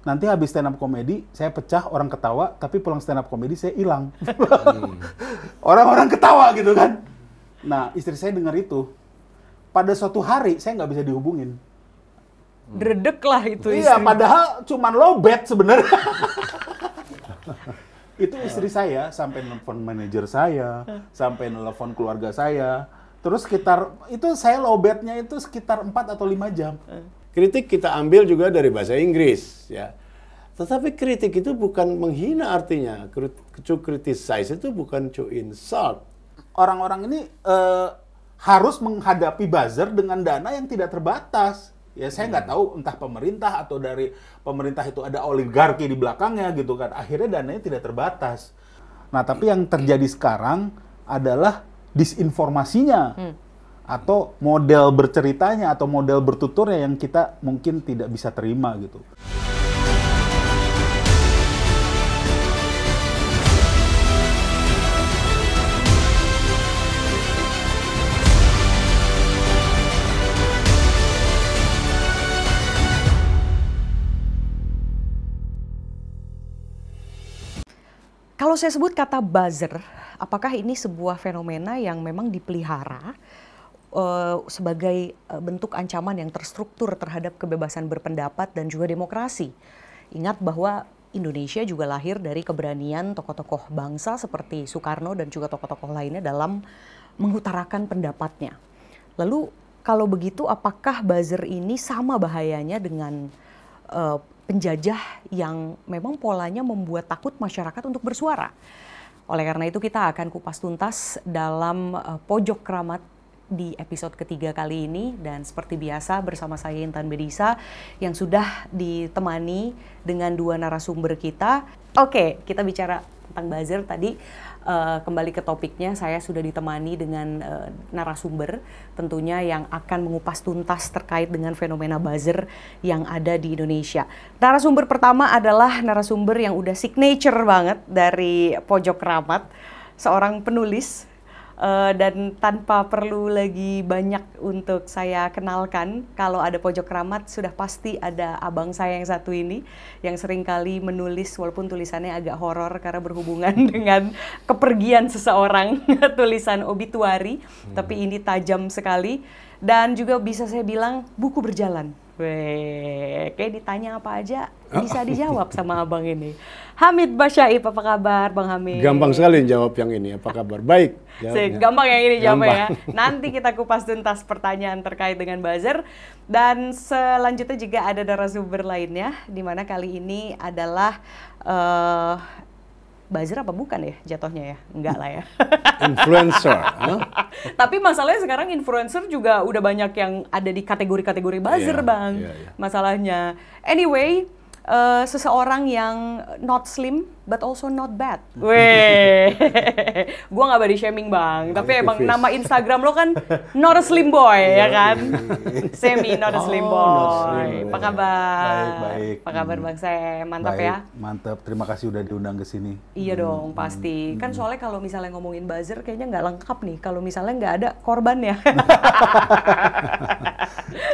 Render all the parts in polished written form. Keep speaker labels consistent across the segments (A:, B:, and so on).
A: nanti habis stand up komedi saya pecah, orang ketawa, tapi pulang stand up komedi saya hilang. Orang-orang ketawa gitu kan. Nah, istri saya dengar itu. Pada suatu hari saya nggak bisa dihubungin.
B: Dredeg lah itu
A: Iya,
B: istri.
A: padahal cuman lowbat sebenarnya. Itu istri saya sampai nelfon manajer saya, sampai nelfon keluarga saya. Terus sekitar itu saya lowbatnya itu sekitar 4 atau 5 jam.
C: Kritik kita ambil juga dari bahasa Inggris, ya. Tetapi kritik itu bukan menghina artinya. To criticize itu bukan to insult.
A: Orang-orang ini harus menghadapi buzzer dengan dana yang tidak terbatas. Ya saya nggak tahu entah pemerintah atau dari pemerintah itu ada oligarki di belakangnya gitu kan. Akhirnya dananya tidak terbatas. Nah tapi yang terjadi sekarang adalah disinformasinya. Atau model berceritanya atau model bertuturnya yang kita mungkin tidak bisa terima gitu.
B: Kalau saya sebut kata buzzer, apakah ini sebuah fenomena yang memang dipelihara sebagai bentuk ancaman yang terstruktur terhadap kebebasan berpendapat dan juga demokrasi? Ingat bahwa Indonesia juga lahir dari keberanian tokoh-tokoh bangsa seperti Soekarno dan juga tokoh-tokoh lainnya dalam mengutarakan pendapatnya. Lalu kalau begitu apakah buzzer ini sama bahayanya dengan penjajah yang memang polanya membuat takut masyarakat untuk bersuara? Oleh karena itu kita akan kupas tuntas dalam Pojok Keramat di episode ketiga kali ini, dan seperti biasa bersama saya Intan Bedisa yang sudah ditemani dengan dua narasumber kita. Oke, kita bicara tentang buzzer tadi. Kembali ke topiknya, saya sudah ditemani dengan narasumber tentunya yang akan mengupas tuntas terkait dengan fenomena buzzer yang ada di Indonesia. Narasumber pertama adalah narasumber yang udah signature banget dari Pojok Keramat, seorang penulis. Dan tanpa perlu lagi banyak untuk saya kenalkan, kalau ada Pojok Keramat sudah pasti ada abang saya yang satu ini yang seringkali menulis walaupun tulisannya agak horor karena berhubungan dengan kepergian seseorang, tulisan obituari, tapi ini tajam sekali dan juga bisa saya bilang buku berjalan. Weh, kayak ditanya apa aja bisa dijawab sama abang ini. Hamid Basyaib, apa kabar Bang Hamid?
C: Gampang sekali jawab yang ini, apa kabar? Baik.
B: Gampang yang ini jawabnya ya. Nanti kita kupas tuntas pertanyaan terkait dengan buzzer. Dan selanjutnya juga ada narasumber lainnya, di mana kali ini adalah buzzer apa bukan ya jatuhnya ya? Enggak lah ya.
C: Influencer. Huh?
B: Tapi masalahnya sekarang influencer juga udah banyak yang ada di kategori-kategori buzzer, Bang. Masalahnya. Anyway, seseorang yang not slim but also not bad. Weh, gua nggak body shaming Bang, tapi emang nama Instagram lo kan not a slim boy ya kan? Semi not a slim boy. Apa kabar?
A: Baik.
B: Apa kabar Bang Sam? Mantap
A: baik,
B: ya?
A: Mantap, terima kasih udah diundang ke sini.
B: Iya dong, pasti. Kan soalnya kalau misalnya ngomongin buzzer kayaknya nggak lengkap nih kalau misalnya nggak ada korbannya.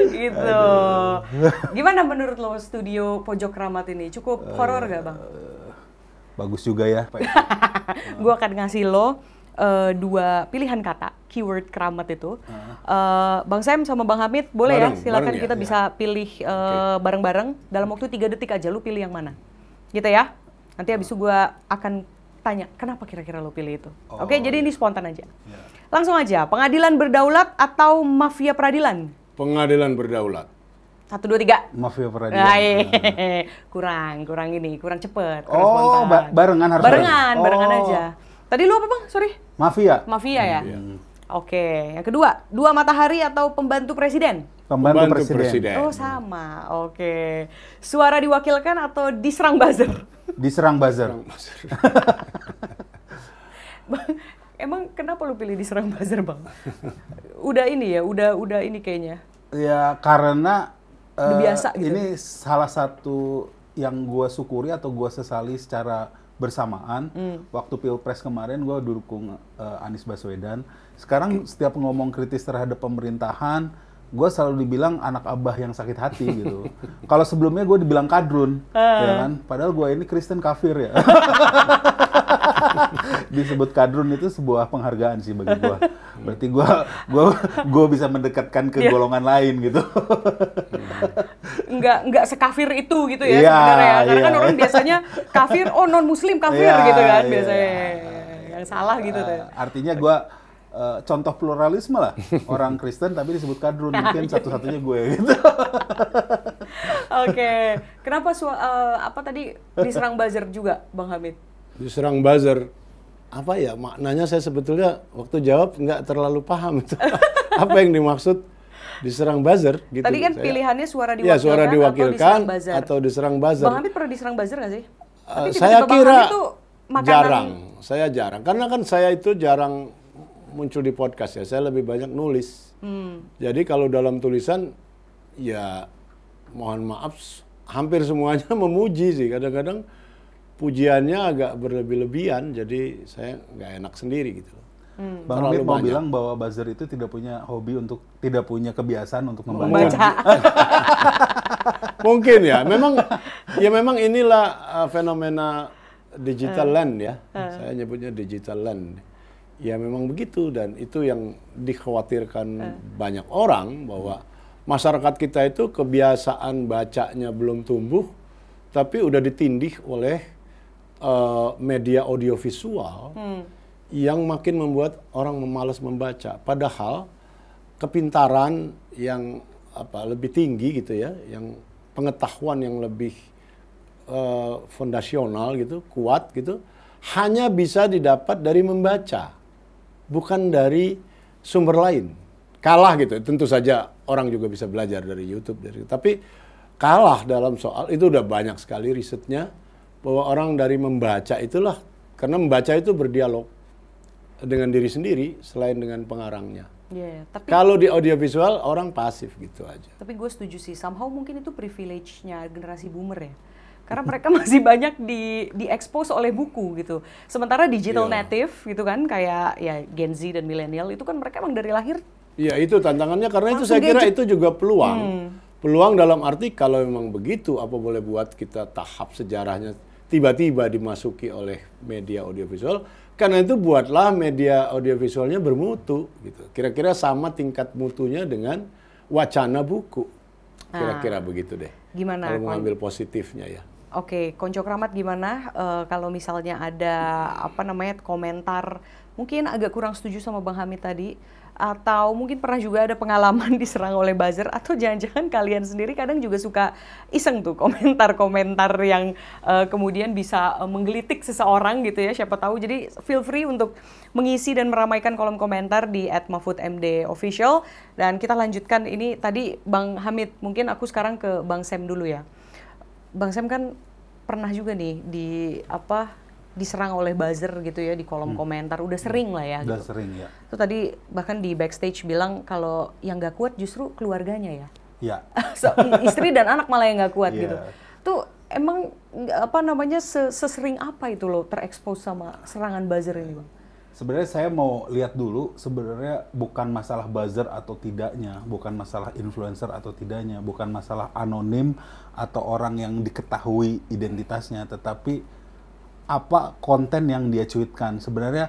B: Gitu. Gimana menurut lo studio Pojok Keramat ini? Cukup horor gak Bang?
A: Bagus juga ya.
B: Gue akan ngasih lo dua pilihan kata, keyword keramat itu. Bang Sam sama Bang Hamid, boleh ya? Silakan kita bisa pilih bareng-bareng. Dalam waktu 3 detik aja, lo pilih yang mana? Gitu ya? Nanti habis itu gue akan tanya, kenapa kira-kira lo pilih itu? Oke, jadi ini spontan aja. Langsung aja, pengadilan berdaulat atau mafia peradilan?
C: Pengadilan berdaulat.
B: 1, 2, 3.
A: Mafia peradilan.
B: Kurang cepet.
A: Oh, barengan harus.
B: Barengan aja. Tadi lu apa Bang? Sorry.
A: Mafia
B: Ya? Oke, yang kedua, 2 matahari atau pembantu presiden?
A: Pembantu presiden.
B: Oh sama, oke. Suara diwakilkan atau diserang buzzer?
A: Diserang buzzer.
B: Emang kenapa lu pilih diserang buzzer Bang? Udah ini ya, udah ini kayaknya.
A: Ya karena
B: udah biasa gitu.
A: Ini salah satu yang gue syukuri atau gue sesali secara bersamaan. Waktu Pilpres kemarin gue dukung Anies Baswedan. Sekarang setiap ngomong kritis terhadap pemerintahan, gue selalu dibilang anak abah yang sakit hati gitu. Kalau sebelumnya gue dibilang kadrun, ya kan? Padahal gue ini Kristen kafir ya. Disebut kadrun itu sebuah penghargaan sih bagi gue. Berarti gue bisa mendekatkan ke golongan lain gitu.
B: Nggak sekafir itu gitu ya sebenarnya. Karena kan orang biasanya kafir, oh non muslim kafir gitu kan biasanya. Yang salah gitu tuh.
A: Artinya gue contoh pluralisme lah, orang Kristen tapi disebut kadrun, mungkin satu-satunya gue gitu.
B: Oke, kenapa apa tadi diserang buzzer juga, Bang Hamid?
C: Diserang buzzer, apa ya maknanya saya sebetulnya waktu jawab nggak terlalu paham itu. Apa yang dimaksud diserang buzzer gitu.
B: Tadi kan pilihannya suara diwakilkan,
C: suara diwakilkan
B: atau
C: diserang buzzer.
B: Bang Hamid pernah diserang buzzer nggak sih?
C: Saya kira
B: makanan...
C: jarang, saya jarang. Karena kan saya itu jarang muncul di podcast ya, saya lebih banyak nulis. Jadi kalau dalam tulisan, ya mohon maaf, hampir semuanya memuji sih. Kadang-kadang pujiannya agak berlebih-lebihan, jadi saya nggak enak sendiri gitu.
A: Bang Hamid mau bilang bahwa buzzer itu tidak punya hobi tidak punya kebiasaan untuk membaca.
C: Mungkin ya, memang inilah fenomena digital land ya. Saya nyebutnya digital land. Ya memang begitu, dan itu yang dikhawatirkan banyak orang, bahwa masyarakat kita itu kebiasaan bacanya belum tumbuh, tapi udah ditindih oleh media audiovisual yang makin membuat orang malas membaca. Padahal kepintaran yang lebih tinggi gitu ya, yang pengetahuan yang lebih fondasional gitu, kuat gitu, hanya bisa didapat dari membaca. Bukan dari sumber lain. Kalah gitu, tentu saja orang juga bisa belajar dari YouTube. Tapi kalah dalam soal, itu udah banyak sekali risetnya, bahwa orang dari membaca itulah, karena membaca itu berdialog dengan diri sendiri, selain dengan pengarangnya.
B: Tapi
C: kalau di audiovisual, orang pasif gitu aja.
B: Tapi gue setuju sih, somehow mungkin itu privilege-nya generasi boomer ya. Karena mereka masih banyak di-expose oleh buku gitu. Sementara digital native gitu kan, kayak ya Gen Z dan milenial itu kan mereka emang dari lahir.
C: Iya, itu tantangannya, karena itu saya kira itu juga peluang. Peluang dalam arti kalau memang begitu, apa boleh buat kita tahap sejarahnya tiba-tiba dimasuki oleh media audiovisual. Karena itu buatlah media audiovisualnya bermutu gitu. Kira-kira sama tingkat mutunya dengan wacana buku. Kira-kira begitu deh.
B: Gimana?
C: Kalau mengambil positifnya ya.
B: Oke, Konco Kramat gimana kalau misalnya ada komentar mungkin agak kurang setuju sama Bang Hamid tadi, atau mungkin pernah juga ada pengalaman diserang oleh buzzer, atau jangan-jangan kalian sendiri kadang juga suka iseng tuh komentar-komentar yang kemudian bisa menggelitik seseorang gitu ya, siapa tahu. Jadi feel free untuk mengisi dan meramaikan kolom komentar di @mahfudmdofficial. Dan kita lanjutkan ini tadi Bang Hamid, mungkin aku sekarang ke Bang Sam dulu ya. Bang Sam kan pernah juga nih diserang oleh buzzer gitu ya di kolom komentar, udah sering lah ya.
A: Udah
B: gitu.
A: sering ya.
B: Tuh tadi bahkan di backstage bilang kalau yang nggak kuat justru keluarganya ya.
A: Iya.
B: Istri dan anak malah yang nggak kuat gitu. Tuh emang sesering apa itu lo terekspos sama serangan buzzer ini, Bang?
A: Sebenarnya saya mau lihat dulu, sebenarnya bukan masalah buzzer atau tidaknya, bukan masalah influencer atau tidaknya, bukan masalah anonim atau orang yang diketahui identitasnya, tetapi apa konten yang dia cuitkan. Sebenarnya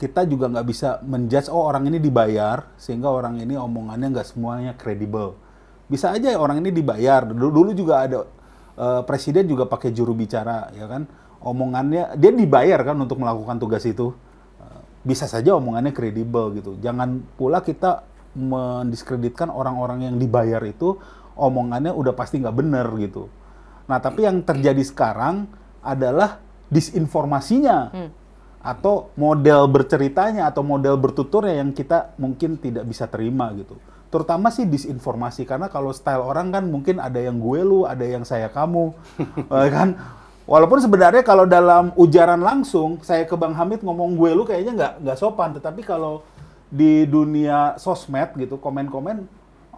A: kita juga nggak bisa menjudge, oh orang ini dibayar sehingga orang ini omongannya nggak semuanya kredibel. Bisa aja orang ini dibayar. Dulu juga ada presiden juga pakai juru bicara, ya kan? Omongannya dia dibayar kan untuk melakukan tugas itu. Bisa saja omongannya kredibel gitu. Jangan pula kita mendiskreditkan orang-orang yang dibayar itu omongannya udah pasti nggak benar gitu. Nah, tapi yang terjadi sekarang adalah disinformasinya atau model berceritanya atau model bertuturnya yang kita mungkin tidak bisa terima gitu. Terutama sih disinformasi, karena kalau style orang kan mungkin ada yang gue lu, ada yang saya kamu, kan? Walaupun sebenarnya kalau dalam ujaran langsung, saya ke Bang Hamid ngomong gue lu kayaknya nggak sopan. Tetapi kalau di dunia sosmed gitu, komen-komen,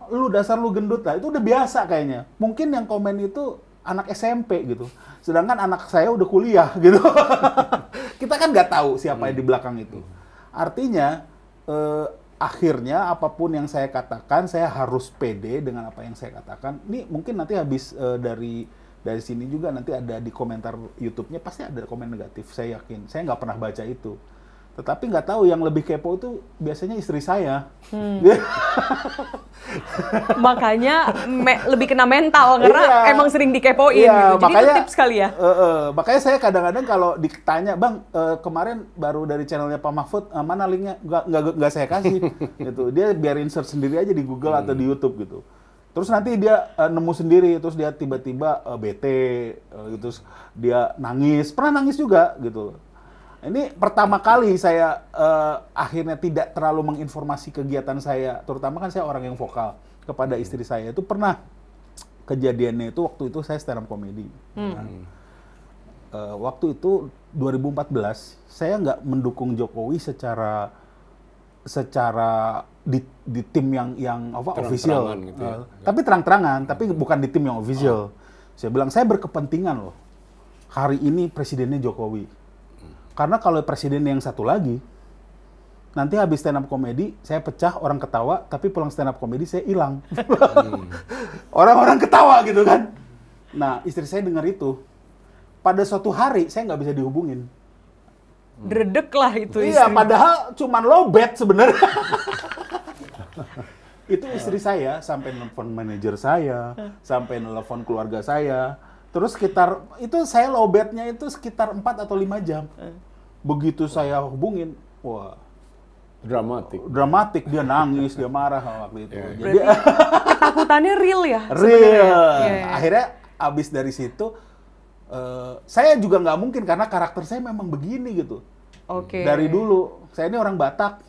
A: lu dasar lu gendut lah, itu udah biasa kayaknya. Mungkin yang komen itu anak SMP gitu. Sedangkan anak saya udah kuliah gitu. Kita kan nggak tahu siapa yang di belakang itu. Artinya, akhirnya apapun yang saya katakan, saya harus pede dengan apa yang saya katakan. Ini mungkin nanti habis dari sini juga nanti ada di komentar YouTube-nya pasti ada komen negatif, saya yakin. Saya nggak pernah baca itu. Tetapi nggak tahu yang lebih kepo itu biasanya istri saya.
B: Makanya lebih kena mental karena emang sering dikepoin gitu. Jadi
A: makanya,
B: itu tips kali ya.
A: Makanya saya kadang-kadang kalau ditanya, Bang, kemarin baru dari channelnya Pak Mahfud, mana linknya? Nggak saya kasih. Gitu. Dia biarin search sendiri aja di Google atau di YouTube gitu. Terus nanti dia nemu sendiri, terus dia tiba-tiba bete, terus dia nangis, pernah nangis juga gitu. Ini pertama kali saya akhirnya tidak terlalu menginformasi kegiatan saya, terutama kan saya orang yang vokal kepada istri saya. Itu pernah kejadiannya itu waktu itu saya stand up comedy. Waktu itu 2014 saya nggak mendukung Jokowi secara di tim yang official,
C: gitu ya.
A: tapi terang-terangan, tapi bukan di tim yang official. Saya bilang saya berkepentingan loh hari ini presidennya Jokowi. Karena kalau presiden yang satu lagi, nanti habis stand up comedy, saya pecah, orang ketawa, tapi pulang stand up comedy saya hilang. Orang-orang ketawa gitu kan. Nah, istri saya dengar itu. Pada suatu hari, saya nggak bisa dihubungin.
B: Dredeg lah itu istri.
A: Iya, padahal cuman lowbat sebenarnya. Itu istri saya, sampai nelfon manajer saya, sampai nelfon keluarga saya. Terus itu saya lowbatnya itu sekitar 4 atau 5 jam. Begitu saya hubungin, wah, dramatik, dia nangis, dia marah waktu itu. Jadi
B: ketakutannya real ya?
A: Real. Akhirnya abis dari situ, saya juga nggak mungkin karena karakter saya memang begini gitu. Dari dulu, saya ini orang Batak.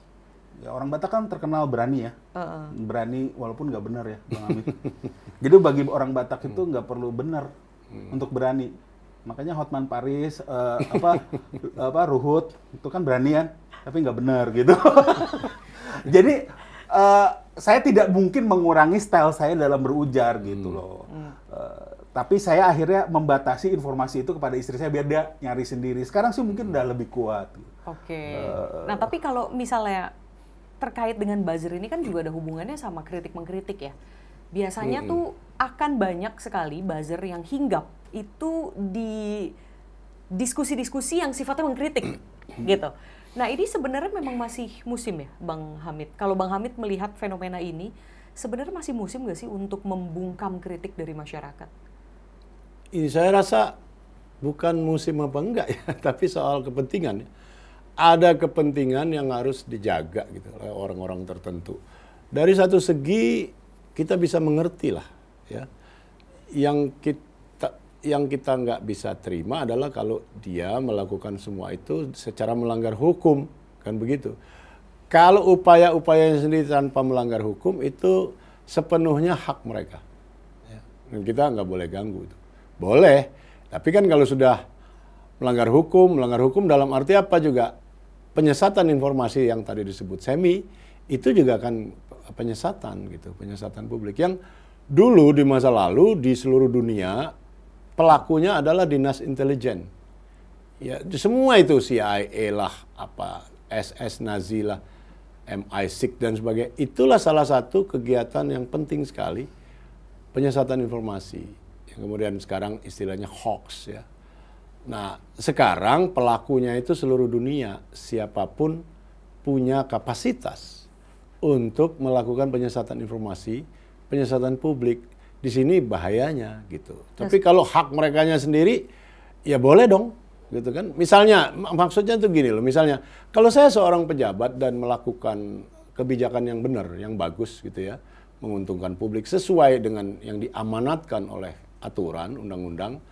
A: Ya, orang Batak kan terkenal berani ya. Berani walaupun nggak benar ya, Bang Amit. Jadi bagi orang Batak itu nggak perlu benar untuk berani. Makanya Hotman Paris, Ruhut, itu kan berani kan, tapi nggak benar gitu. Jadi saya tidak mungkin mengurangi style saya dalam berujar gitu loh. Tapi saya akhirnya membatasi informasi itu kepada istri saya biar dia nyari sendiri. Sekarang sih mungkin udah lebih kuat.
B: Nah tapi kalau misalnya terkait dengan buzzer ini kan juga ada hubungannya sama kritik mengkritik ya. Biasanya tuh akan banyak sekali buzzer yang hinggap itu di diskusi-diskusi yang sifatnya mengkritik gitu. Nah ini sebenarnya memang masih musim ya Bang Hamid. Kalau Bang Hamid melihat fenomena ini, sebenarnya masih musim nggak sih untuk membungkam kritik dari masyarakat?
C: Ini saya rasa bukan musim apa enggak ya, tapi soal kepentingan. Ada kepentingan yang harus dijaga gitu oleh orang-orang tertentu. Dari satu segi kita bisa mengerti lah ya. Yang kita nggak bisa terima adalah kalau dia melakukan semua itu secara melanggar hukum, kan begitu. Kalau upaya-upayanya sendiri tanpa melanggar hukum itu sepenuhnya hak mereka. Ya. Dan kita nggak boleh ganggu itu. Boleh, tapi kan kalau sudah melanggar hukum dalam arti apa juga penyesatan informasi yang tadi disebut semi itu juga kan penyesatan gitu, penyesatan publik yang dulu di masa lalu di seluruh dunia pelakunya adalah dinas intelijen. Ya, semua itu CIA lah, SS Nazi lah, MI6 dan sebagainya. Itulah salah satu kegiatan yang penting sekali, penyesatan informasi. Yang kemudian sekarang istilahnya hoax ya. Nah, sekarang pelakunya itu seluruh dunia, siapapun punya kapasitas untuk melakukan penyesatan informasi, penyesatan publik. Di sini bahayanya gitu. Tapi kalau hak merekanya sendiri, ya boleh dong, gitu kan. Misalnya, maksudnya tuh gini loh, misalnya, kalau saya seorang pejabat dan melakukan kebijakan yang benar, yang bagus gitu ya, menguntungkan publik sesuai dengan yang diamanatkan oleh aturan, undang-undang,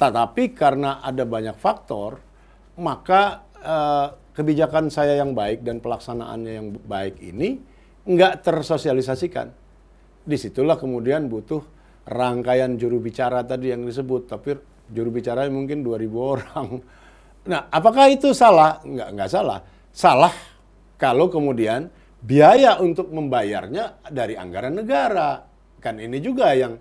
C: tetapi karena ada banyak faktor, maka kebijakan saya yang baik dan pelaksanaannya yang baik ini nggak tersosialisasikan. Disitulah kemudian butuh rangkaian juru bicara tadi yang disebut, tapi juru bicara mungkin 2.000 orang. Nah, apakah itu salah? Nggak salah. Salah kalau kemudian biaya untuk membayarnya dari anggaran negara. Kan ini juga yang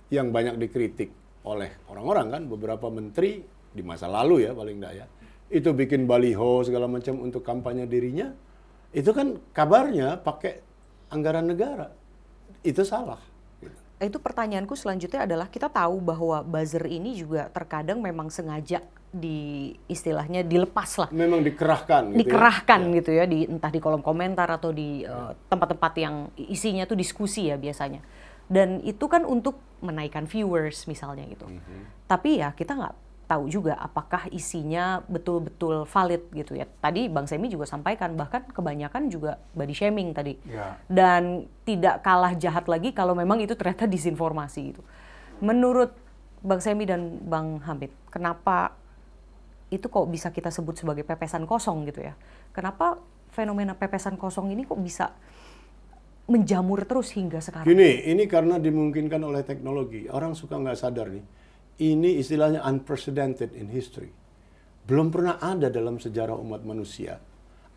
C: banyak dikritik oleh orang-orang kan, beberapa menteri di masa lalu ya paling enggak ya. Itu bikin baliho segala macam untuk kampanye dirinya. Itu kan kabarnya pakai anggaran negara. Itu salah.
B: Itu pertanyaanku selanjutnya adalah kita tahu bahwa buzzer ini juga terkadang memang sengaja istilahnya dilepas lah.
C: Memang dikerahkan.
B: Dikerahkan gitu ya, entah di kolom komentar atau di tempat-tempat yang isinya tuh diskusi ya biasanya. Dan itu kan untuk menaikkan viewers misalnya gitu. Tapi ya kita nggak tahu juga apakah isinya betul-betul valid gitu ya. Tadi Bang Semi juga sampaikan bahkan kebanyakan juga body shaming tadi. Dan tidak kalah jahat lagi kalau memang itu ternyata disinformasi gitu. Menurut Bang Semi dan Bang Hamid, kenapa itu kok bisa kita sebut sebagai pepesan kosong gitu ya? Kenapa fenomena pepesan kosong ini kok bisa menjamur terus hingga sekarang?
C: Ini karena dimungkinkan oleh teknologi. Orang suka nggak sadar nih. Ini istilahnya unprecedented in history. Belum pernah ada dalam sejarah umat manusia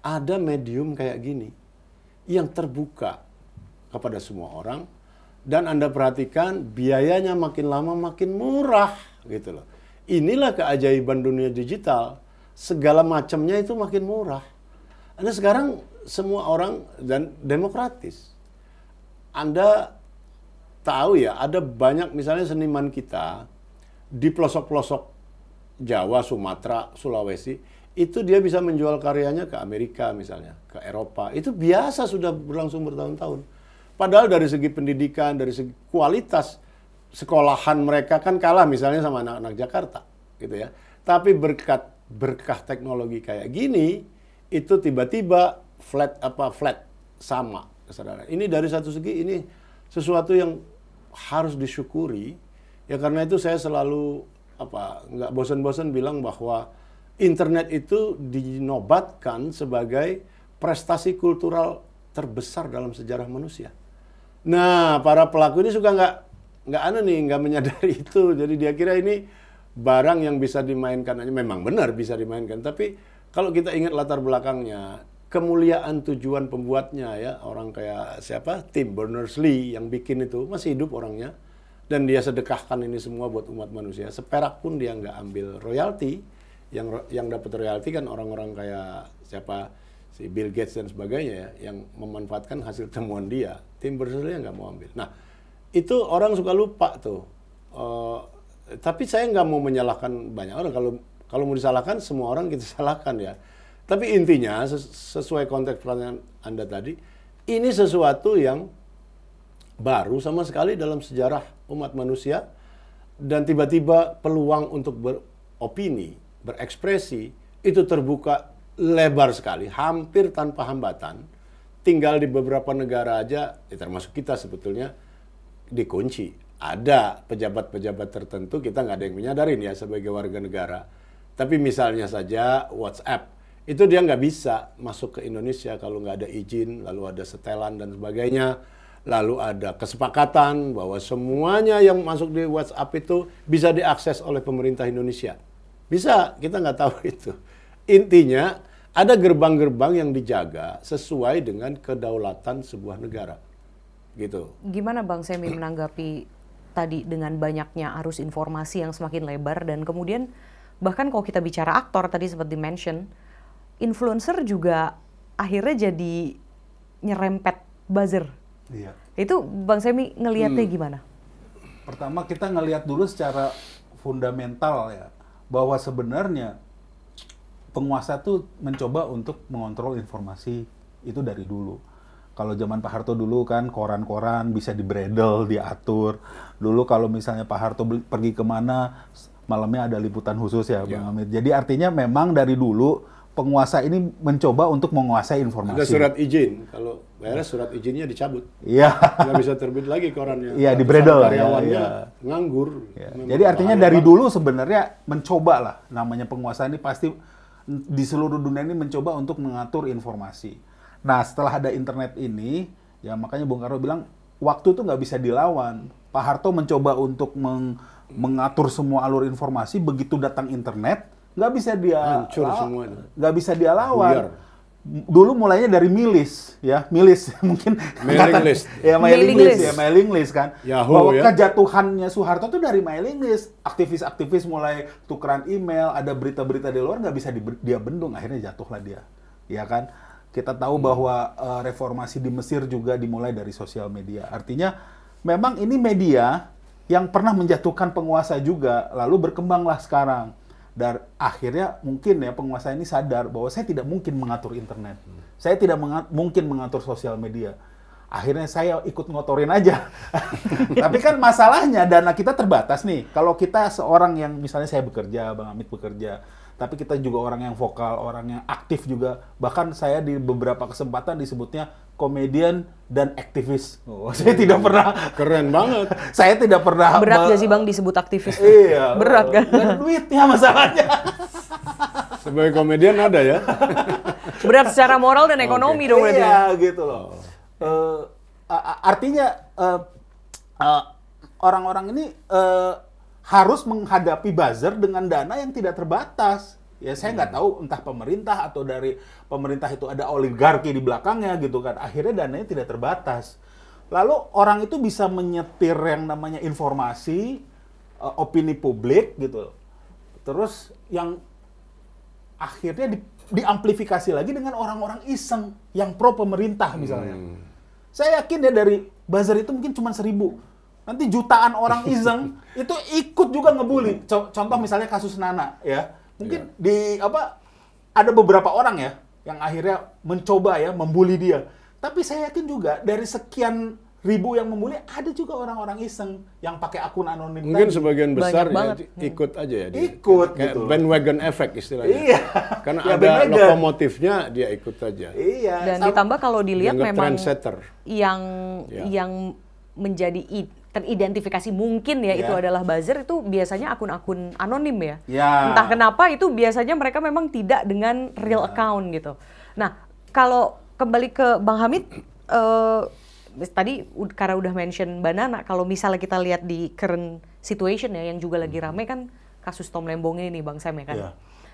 C: ada medium kayak gini yang terbuka kepada semua orang, dan Anda perhatikan biayanya makin lama makin murah gitu loh. Inilah keajaiban dunia digital. Segala macamnya itu makin murah. Anda sekarang semua orang dan demokratis. Anda tahu ya, ada banyak misalnya seniman kita di pelosok-pelosok Jawa, Sumatera, Sulawesi, itu dia bisa menjual karyanya ke Amerika misalnya, ke Eropa. Itu biasa, sudah berlangsung bertahun-tahun. Padahal dari segi pendidikan, dari segi kualitas sekolahan mereka kan kalah misalnya sama anak-anak Jakarta, gitu ya. Tapi berkah teknologi kayak gini, itu tiba-tiba flat sama kesadaran. Ini dari satu segi ini sesuatu yang harus disyukuri. Ya karena itu saya selalu nggak bosan-bosan bilang bahwa internet itu dinobatkan sebagai prestasi kultural terbesar dalam sejarah manusia. Nah, para pelaku ini suka nggak menyadari itu. Jadi dia kira ini barang yang bisa dimainkan aja. Memang benar bisa dimainkan, tapi kalau kita ingat latar belakangnya, kemuliaan tujuan pembuatnya ya, orang kayak siapa? Tim Berners-Lee yang bikin itu masih hidup orangnya. Dan dia sedekahkan ini semua buat umat manusia. Seperak pun dia nggak ambil royalti. Yang dapat royalti kan orang-orang kayak siapa, si Bill Gates dan sebagainya ya, yang memanfaatkan hasil temuan dia. Tim Berners-Lee nggak mau ambil. Nah, itu orang suka lupa tuh. Tapi saya nggak mau menyalahkan banyak orang. Kalau mau disalahkan, semua orang kita salahkan ya. Tapi intinya sesuai konteks pertanyaan Anda tadi, ini sesuatu yang baru sama sekali dalam sejarah umat manusia, dan tiba-tiba peluang untuk beropini, berekspresi itu terbuka lebar sekali, hampir tanpa hambatan. Tinggal di beberapa negara aja, termasuk kita sebetulnya, dikunci. Ada pejabat-pejabat tertentu kita nggak ada yang menyadarin ya sebagai warga negara. Tapi misalnya saja WhatsApp, itu dia nggak bisa masuk ke Indonesia kalau nggak ada izin, lalu ada setelan dan sebagainya. Lalu ada kesepakatan bahwa semuanya yang masuk di WhatsApp itu bisa diakses oleh pemerintah Indonesia. Bisa, kita nggak tahu itu. Intinya, ada gerbang-gerbang yang dijaga sesuai dengan kedaulatan sebuah negara. Gitu.
B: Gimana Bang Semi menanggapi tadi dengan banyaknya arus informasi yang semakin lebar, dan kemudian bahkan kalau kita bicara aktor tadi sempat di-mention, influencer juga akhirnya jadi nyerempet buzzer.
A: Iya.
B: Itu Bang Semi ngelihatnya gimana?
A: Pertama kita ngelihat dulu secara fundamental ya, bahwa sebenarnya penguasa tuh mencoba untuk mengontrol informasi itu dari dulu. Kalau zaman Pak Harto dulu kan koran-koran bisa dibredel, diatur. Dulu kalau misalnya Pak Harto pergi kemana, malamnya ada liputan khusus ya, Bang Hamid. Jadi artinya memang dari dulu penguasa ini mencoba untuk menguasai informasi.
C: Ada surat izin, kalau beres surat izinnya dicabut.
A: Iya.
C: Nggak bisa terbit lagi korannya.
A: Iya, dibredel.
C: Karyawannya nganggur.
A: Ya. Jadi artinya dari dulu sebenarnya mencoba lah, namanya penguasa ini pasti di seluruh dunia ini mencoba untuk mengatur informasi. Nah, setelah ada internet ini, ya makanya Bung Karno bilang waktu itu nggak bisa dilawan. Pak Harto mencoba untuk mengatur semua alur informasi, begitu datang internet nggak bisa dia
C: hancur semua itu.
A: Nggak bisa dia lawan. Dulu mulainya dari milis mungkin
C: mailing list.
A: Ya mailing list kan.
C: Yahoo,
A: bahwa
C: ya.
A: kejatuhannya Soeharto tuh dari mailing list. Aktivis-aktivis mulai tukeran email, ada berita-berita di luar nggak bisa dia bendung, akhirnya jatuhlah dia. Ya kan? Kita tahu bahwa reformasi di Mesir juga dimulai dari sosial media. Artinya memang ini media yang pernah menjatuhkan penguasa juga, lalu berkembanglah sekarang. Dan akhirnya mungkin ya penguasa ini sadar bahwa saya tidak mungkin mengatur internet. Saya tidak mungkin mengatur sosial media. Akhirnya saya ikut ngotorin aja. Tapi kan masalahnya dana kita terbatas nih. Kalau kita seorang yang misalnya saya bekerja, Bang Hamid bekerja, tapi kita juga orang yang vokal, orang yang aktif juga. Bahkan saya di beberapa kesempatan disebutnya komedian dan aktivis. Saya tidak pernah.
C: Keren banget.
A: Saya tidak pernah.
B: Berat gak sih Bang disebut aktivis?
A: Iya.
B: Berat kan?
A: Dan duitnya masalahnya.
C: Sebagai komedian ada ya.
B: Berat secara moral dan ekonomi dong berarti.
A: Iya, gitu loh. Artinya orang-orang ini harus menghadapi buzzer dengan dana yang tidak terbatas. Ya saya nggak tahu entah pemerintah atau dari pemerintah itu ada oligarki di belakangnya gitu kan. Akhirnya dananya tidak terbatas. Lalu orang itu bisa menyetir yang namanya informasi, opini publik gitu. Terus yang akhirnya diamplifikasi lagi dengan orang-orang iseng yang pro pemerintah misalnya. Saya yakin ya dari buzzer itu mungkin cuma 1.000. Nanti jutaan orang iseng itu ikut juga ngebully. Contoh misalnya kasus Nana ya. Mungkin ada beberapa orang ya yang akhirnya mencoba ya membuli dia. Tapi saya yakin juga dari sekian ribu yang membuli ada juga orang-orang iseng yang pakai akun anonim.
C: Mungkin
A: tadi.
C: sebagian besar ya ikut aja ya.
A: Ikut
C: kayak
A: gitu.
C: bandwagon effect istilahnya.
A: Iya.
C: Karena
A: Ya,
C: ada
A: bandwagon.
C: lokomotifnya dia ikut aja.
A: Iya.
B: Dan ditambah kalau dilihat
C: Dianggap
B: memang
C: trendsetter.
B: yang menjadi teridentifikasi mungkin ya itu adalah buzzer itu biasanya akun-akun anonim ya. Entah kenapa itu biasanya mereka memang tidak dengan real account gitu. Nah, kalau kembali ke Bang Hamid, tadi karena udah mention Banana, kalau misalnya kita lihat di current situation ya yang juga lagi rame kan kasus Tom Lembong ini nih Bang Sam ya kan.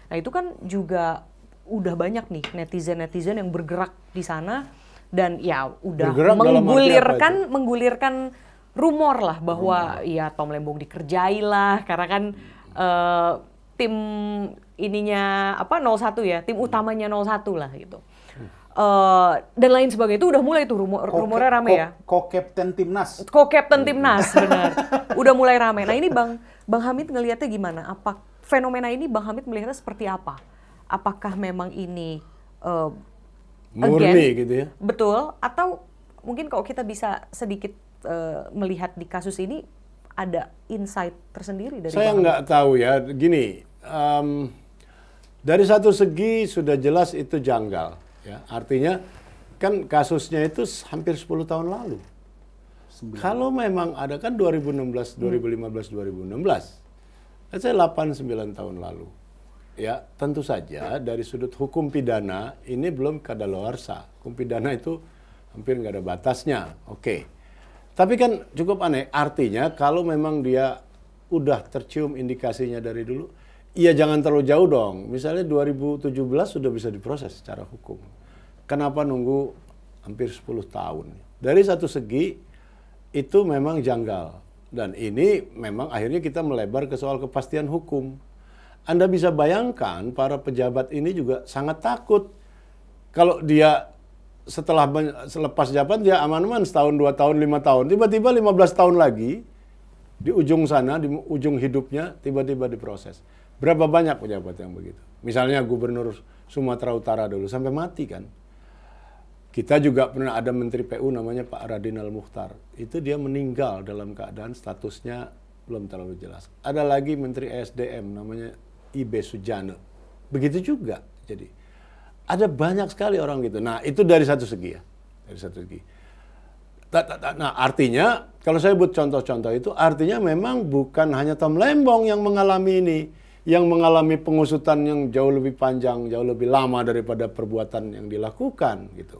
B: Nah, itu kan juga udah banyak nih netizen-netizen yang bergerak di sana dan ya udah menggulirkan rumor lah bahwa ya Tom Lembong dikerjai lah karena kan tim ininya 01 ya, tim utamanya 01 lah gitu. Dan lain sebagainya itu udah mulai tuh rumornya rame ya.
A: Co-captain timnas.
B: Co-captain timnas benar. Udah mulai rame. Nah, ini Bang Hamid ngelihatnya gimana? Apa fenomena ini Bang Hamid melihatnya seperti apa? Apakah memang ini
C: murni gitu ya?
B: Betul, atau mungkin kalau kita bisa sedikit melihat di kasus ini ada insight tersendiri dari
C: saya nggak tahu ya, gini, dari satu segi sudah jelas itu janggal, ya. Artinya kan kasusnya itu hampir 10 tahun lalu. Kalau memang ada kan 2016, 2015, 2016, saya 8-9 tahun lalu. Ya, tentu saja dari sudut hukum pidana ini belum kadaluarsa. Hukum pidana itu hampir nggak ada batasnya. Oke. Tapi kan cukup aneh, artinya kalau memang dia udah tercium indikasinya dari dulu, ya jangan terlalu jauh dong. Misalnya 2017 sudah bisa diproses secara hukum. Kenapa nunggu hampir 10 tahun? Dari satu segi, itu memang janggal. Dan ini memang akhirnya kita melebar ke soal kepastian hukum. Anda bisa bayangkan para pejabat ini juga sangat takut. Kalau dia selepas jabat dia aman-aman setahun, 2 tahun, 5 tahun. Tiba-tiba 15 tahun lagi, di ujung sana, di ujung hidupnya, tiba-tiba diproses. Berapa banyak pejabat yang begitu? Misalnya Gubernur Sumatera Utara dulu, sampai mati kan. Kita juga pernah ada Menteri PU namanya Pak Radin Al-Mukhtar. Itu dia meninggal dalam keadaan statusnya belum terlalu jelas. Ada lagi Menteri ESDM namanya Ibe Sujana. Begitu juga. Jadi ada banyak sekali orang gitu. Nah, itu dari satu segi ya. Dari satu segi. Nah, artinya, kalau saya buat contoh-contoh itu, artinya memang bukan hanya Tom Lembong yang mengalami ini. Yang mengalami pengusutan yang jauh lebih panjang, jauh lebih lama daripada perbuatan yang dilakukan. Gitu.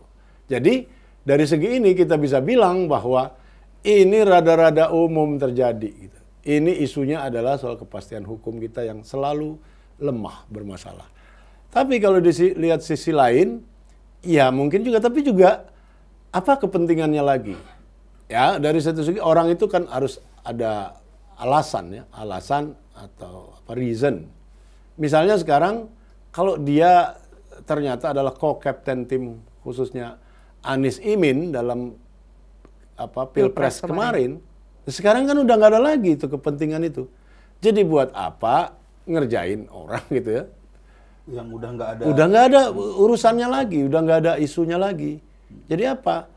C: Jadi, dari segi ini kita bisa bilang bahwa ini rada-rada umum terjadi. Gitu. Ini isunya adalah soal kepastian hukum kita yang selalu lemah, bermasalah. Tapi kalau dilihat sisi lain, ya mungkin juga, tapi juga apa kepentingannya lagi? Ya, dari satu segi orang itu kan harus ada alasan ya, alasan atau apa reason. Misalnya sekarang kalau dia ternyata adalah co-captain tim khususnya Anies Imin dalam Pilpres kemarin. Sekarang kan udah nggak ada lagi itu kepentingan itu. Jadi buat apa ngerjain orang gitu ya?
A: Yang udah nggak ada.
C: Udah nggak ada urusannya lagi, udah nggak ada isunya lagi. Jadi apa?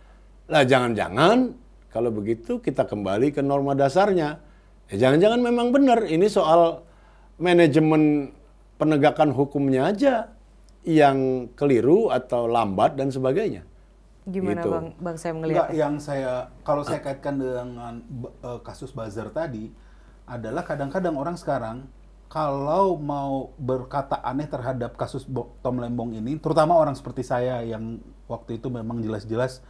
C: Lah jangan-jangan kalau begitu kita kembali ke norma dasarnya. Jangan-jangan memang benar ini soal manajemen penegakan hukumnya aja yang keliru atau lambat dan sebagainya.
B: Gimana
C: gitu.
B: Bang saya
A: Enggak,
B: melihatnya?
A: kalau saya kaitkan dengan kasus buzzer tadi adalah kadang-kadang orang sekarang kalau mau berkata aneh terhadap kasus Tom Lembong ini, terutama orang seperti saya yang waktu itu memang jelas-jelas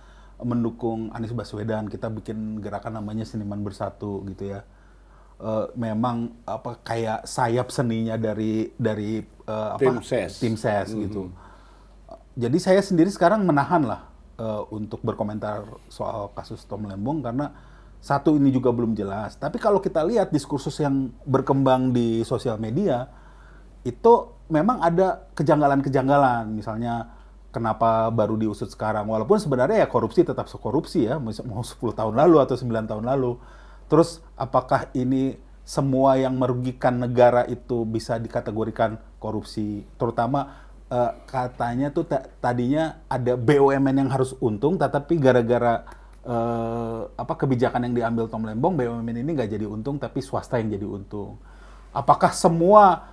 A: mendukung Anies Baswedan, kita bikin gerakan namanya Seniman Bersatu gitu ya. Memang kayak sayap seninya dari tim ses gitu. Jadi saya sendiri sekarang menahan lah untuk berkomentar soal kasus Tom Lembong karena satu ini juga belum jelas. Tapi kalau kita lihat diskursus yang berkembang di sosial media itu memang ada kejanggalan-kejanggalan. Misalnya kenapa baru diusut sekarang? Walaupun sebenarnya ya korupsi tetap korupsi ya, mau 10 tahun lalu atau 9 tahun lalu. Terus apakah ini semua yang merugikan negara itu bisa dikategorikan korupsi? Terutama katanya tuh tadinya ada BUMN yang harus untung, tetapi gara-gara kebijakan yang diambil Tom Lembong, BUMN ini nggak jadi untung, tapi swasta yang jadi untung. Apakah semua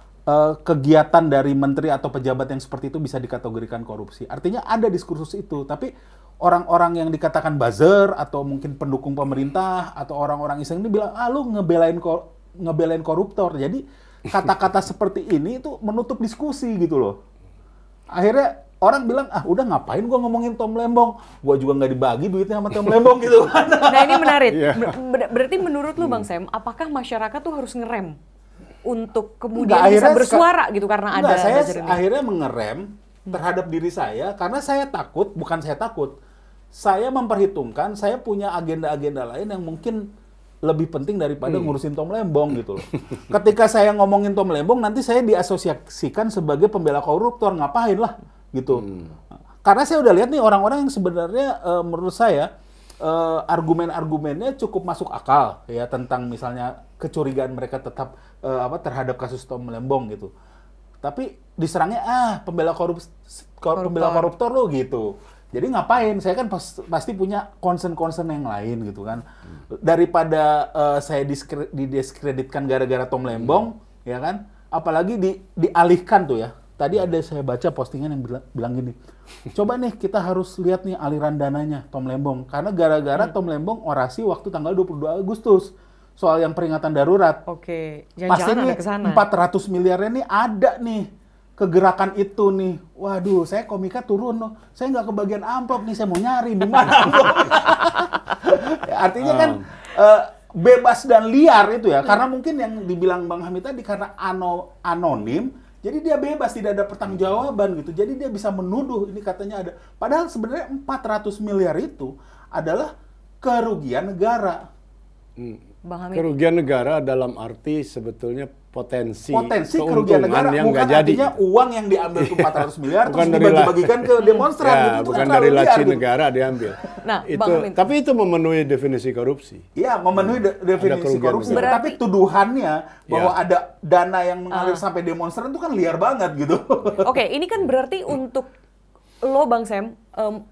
A: kegiatan dari menteri atau pejabat yang seperti itu bisa dikategorikan korupsi? Artinya ada diskursus itu, tapi orang-orang yang dikatakan buzzer atau mungkin pendukung pemerintah atau orang-orang iseng ini bilang, lu ngebelain koruptor. Jadi kata-kata seperti ini itu menutup diskusi gitu loh. Akhirnya orang bilang, udah ngapain gua ngomongin Tom Lembong? Gua juga nggak dibagi duitnya sama Tom Lembong gitu.
B: Nah ini menarik. Berarti menurut lu Bang Sam, apakah masyarakat tuh harus ngerem untuk kemudian bisa bersuara gitu karena ada
A: saya
B: buzzer ini?
A: Akhirnya mengerem terhadap diri saya karena saya takut, bukan saya takut. Saya memperhitungkan saya punya agenda-agenda lain yang mungkin lebih penting daripada ngurusin Tom Lembong gitu loh. Ketika saya ngomongin Tom Lembong, nanti saya diasosiasikan sebagai pembela koruptor, ngapain lah gitu. Karena saya udah lihat nih orang-orang yang sebenarnya menurut saya argumen-argumennya cukup masuk akal ya tentang misalnya kecurigaan mereka tetap terhadap kasus Tom Lembong gitu. Tapi diserangnya pembela koruptor lo gitu. Jadi ngapain? Saya kan pasti punya concern-concern yang lain gitu kan. Daripada saya didiskreditkan gara-gara Tom Lembong, ya kan? Apalagi dialihkan tuh ya. Tadi ada saya baca postingan yang bilang gini, coba nih kita harus lihat nih aliran dananya Tom Lembong. Karena gara-gara Tom Lembong orasi waktu tanggal 22 Agustus soal yang peringatan darurat.
B: Oke,
A: pasti
B: jangan-jangan
A: nih
B: ada kesana.
A: 400 miliarnya nih ada nih kegerakan itu nih. Waduh, saya komika turun loh. Saya nggak kebagian amplop nih, saya mau nyari di mana amplopnya. Ya, artinya kan bebas dan liar itu ya. Karena mungkin yang dibilang Bang Hamid tadi karena anonim, jadi dia bebas, tidak ada pertanggungjawaban gitu. Jadi dia bisa menuduh ini katanya ada. Padahal sebenarnya 400 miliar itu adalah kerugian negara.
B: Bang Hamid.
C: Kerugian negara dalam arti sebetulnya potensi
A: kerugian negara
C: yang
A: bukan
C: nggak jadi.
A: artinya uang yang diambil tuh 400 miliar
C: Bukan
A: terus
C: dari
A: dibagi-bagikan ke demonstran
C: ya,
A: gitu. Itu
C: bukan
A: kan
C: dari
A: terlalu
C: laci
A: liar, gitu.
C: negara diambil.
B: Nah,
C: itu,
B: Bang Hamid.
C: tapi itu memenuhi definisi korupsi.
A: Iya, memenuhi definisi
C: kerugian
A: korupsi.
C: negara.
A: Tapi tuduhannya bahwa
C: Ya.
A: ada dana yang mengalir sampai demonstran itu kan liar banget gitu.
B: Oke, ini kan berarti untuk lo Bang Sam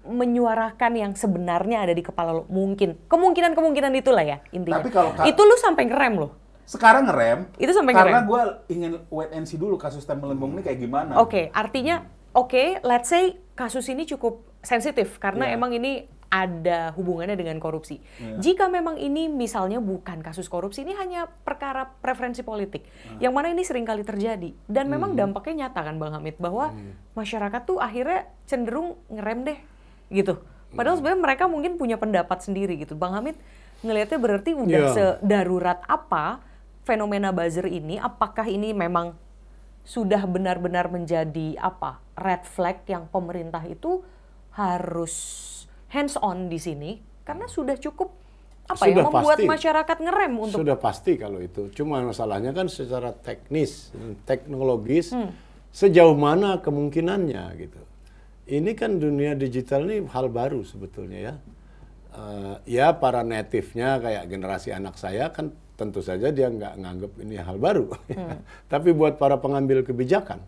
B: menyuarakan yang sebenarnya ada di kepala lo, mungkin kemungkinan itulah ya intinya.
A: Tapi kalau
B: itu lo sampai ngerem lo.
A: Sekarang ngerem.
B: Itu sampai
A: karena
B: ngerem.
A: gue ingin wait and see dulu kasus Tom Lembong ini kayak gimana.
B: Oke, artinya let's say kasus ini cukup sensitif karena emang ini ada hubungannya dengan korupsi. Jika memang ini misalnya bukan kasus korupsi, ini hanya perkara preferensi politik, yang mana ini seringkali terjadi. Dan memang dampaknya nyata kan Bang Hamid, bahwa masyarakat tuh akhirnya cenderung ngerem deh, gitu. Padahal sebenarnya mereka mungkin punya pendapat sendiri gitu. Bang Hamid ngelihatnya berarti udah sedarurat apa fenomena buzzer ini, apakah ini memang sudah benar-benar menjadi red flag yang pemerintah itu harus hands on di sini karena sudah cukup membuat masyarakat ngerem untuk
C: sudah pasti kalau itu. Cuma masalahnya kan secara teknis, teknologis sejauh mana kemungkinannya gitu. Ini kan dunia digital ini hal baru sebetulnya ya. Ya para native-nya kayak generasi anak saya kan tentu saja dia nggak nganggap ini hal baru. Tapi buat para pengambil kebijakan,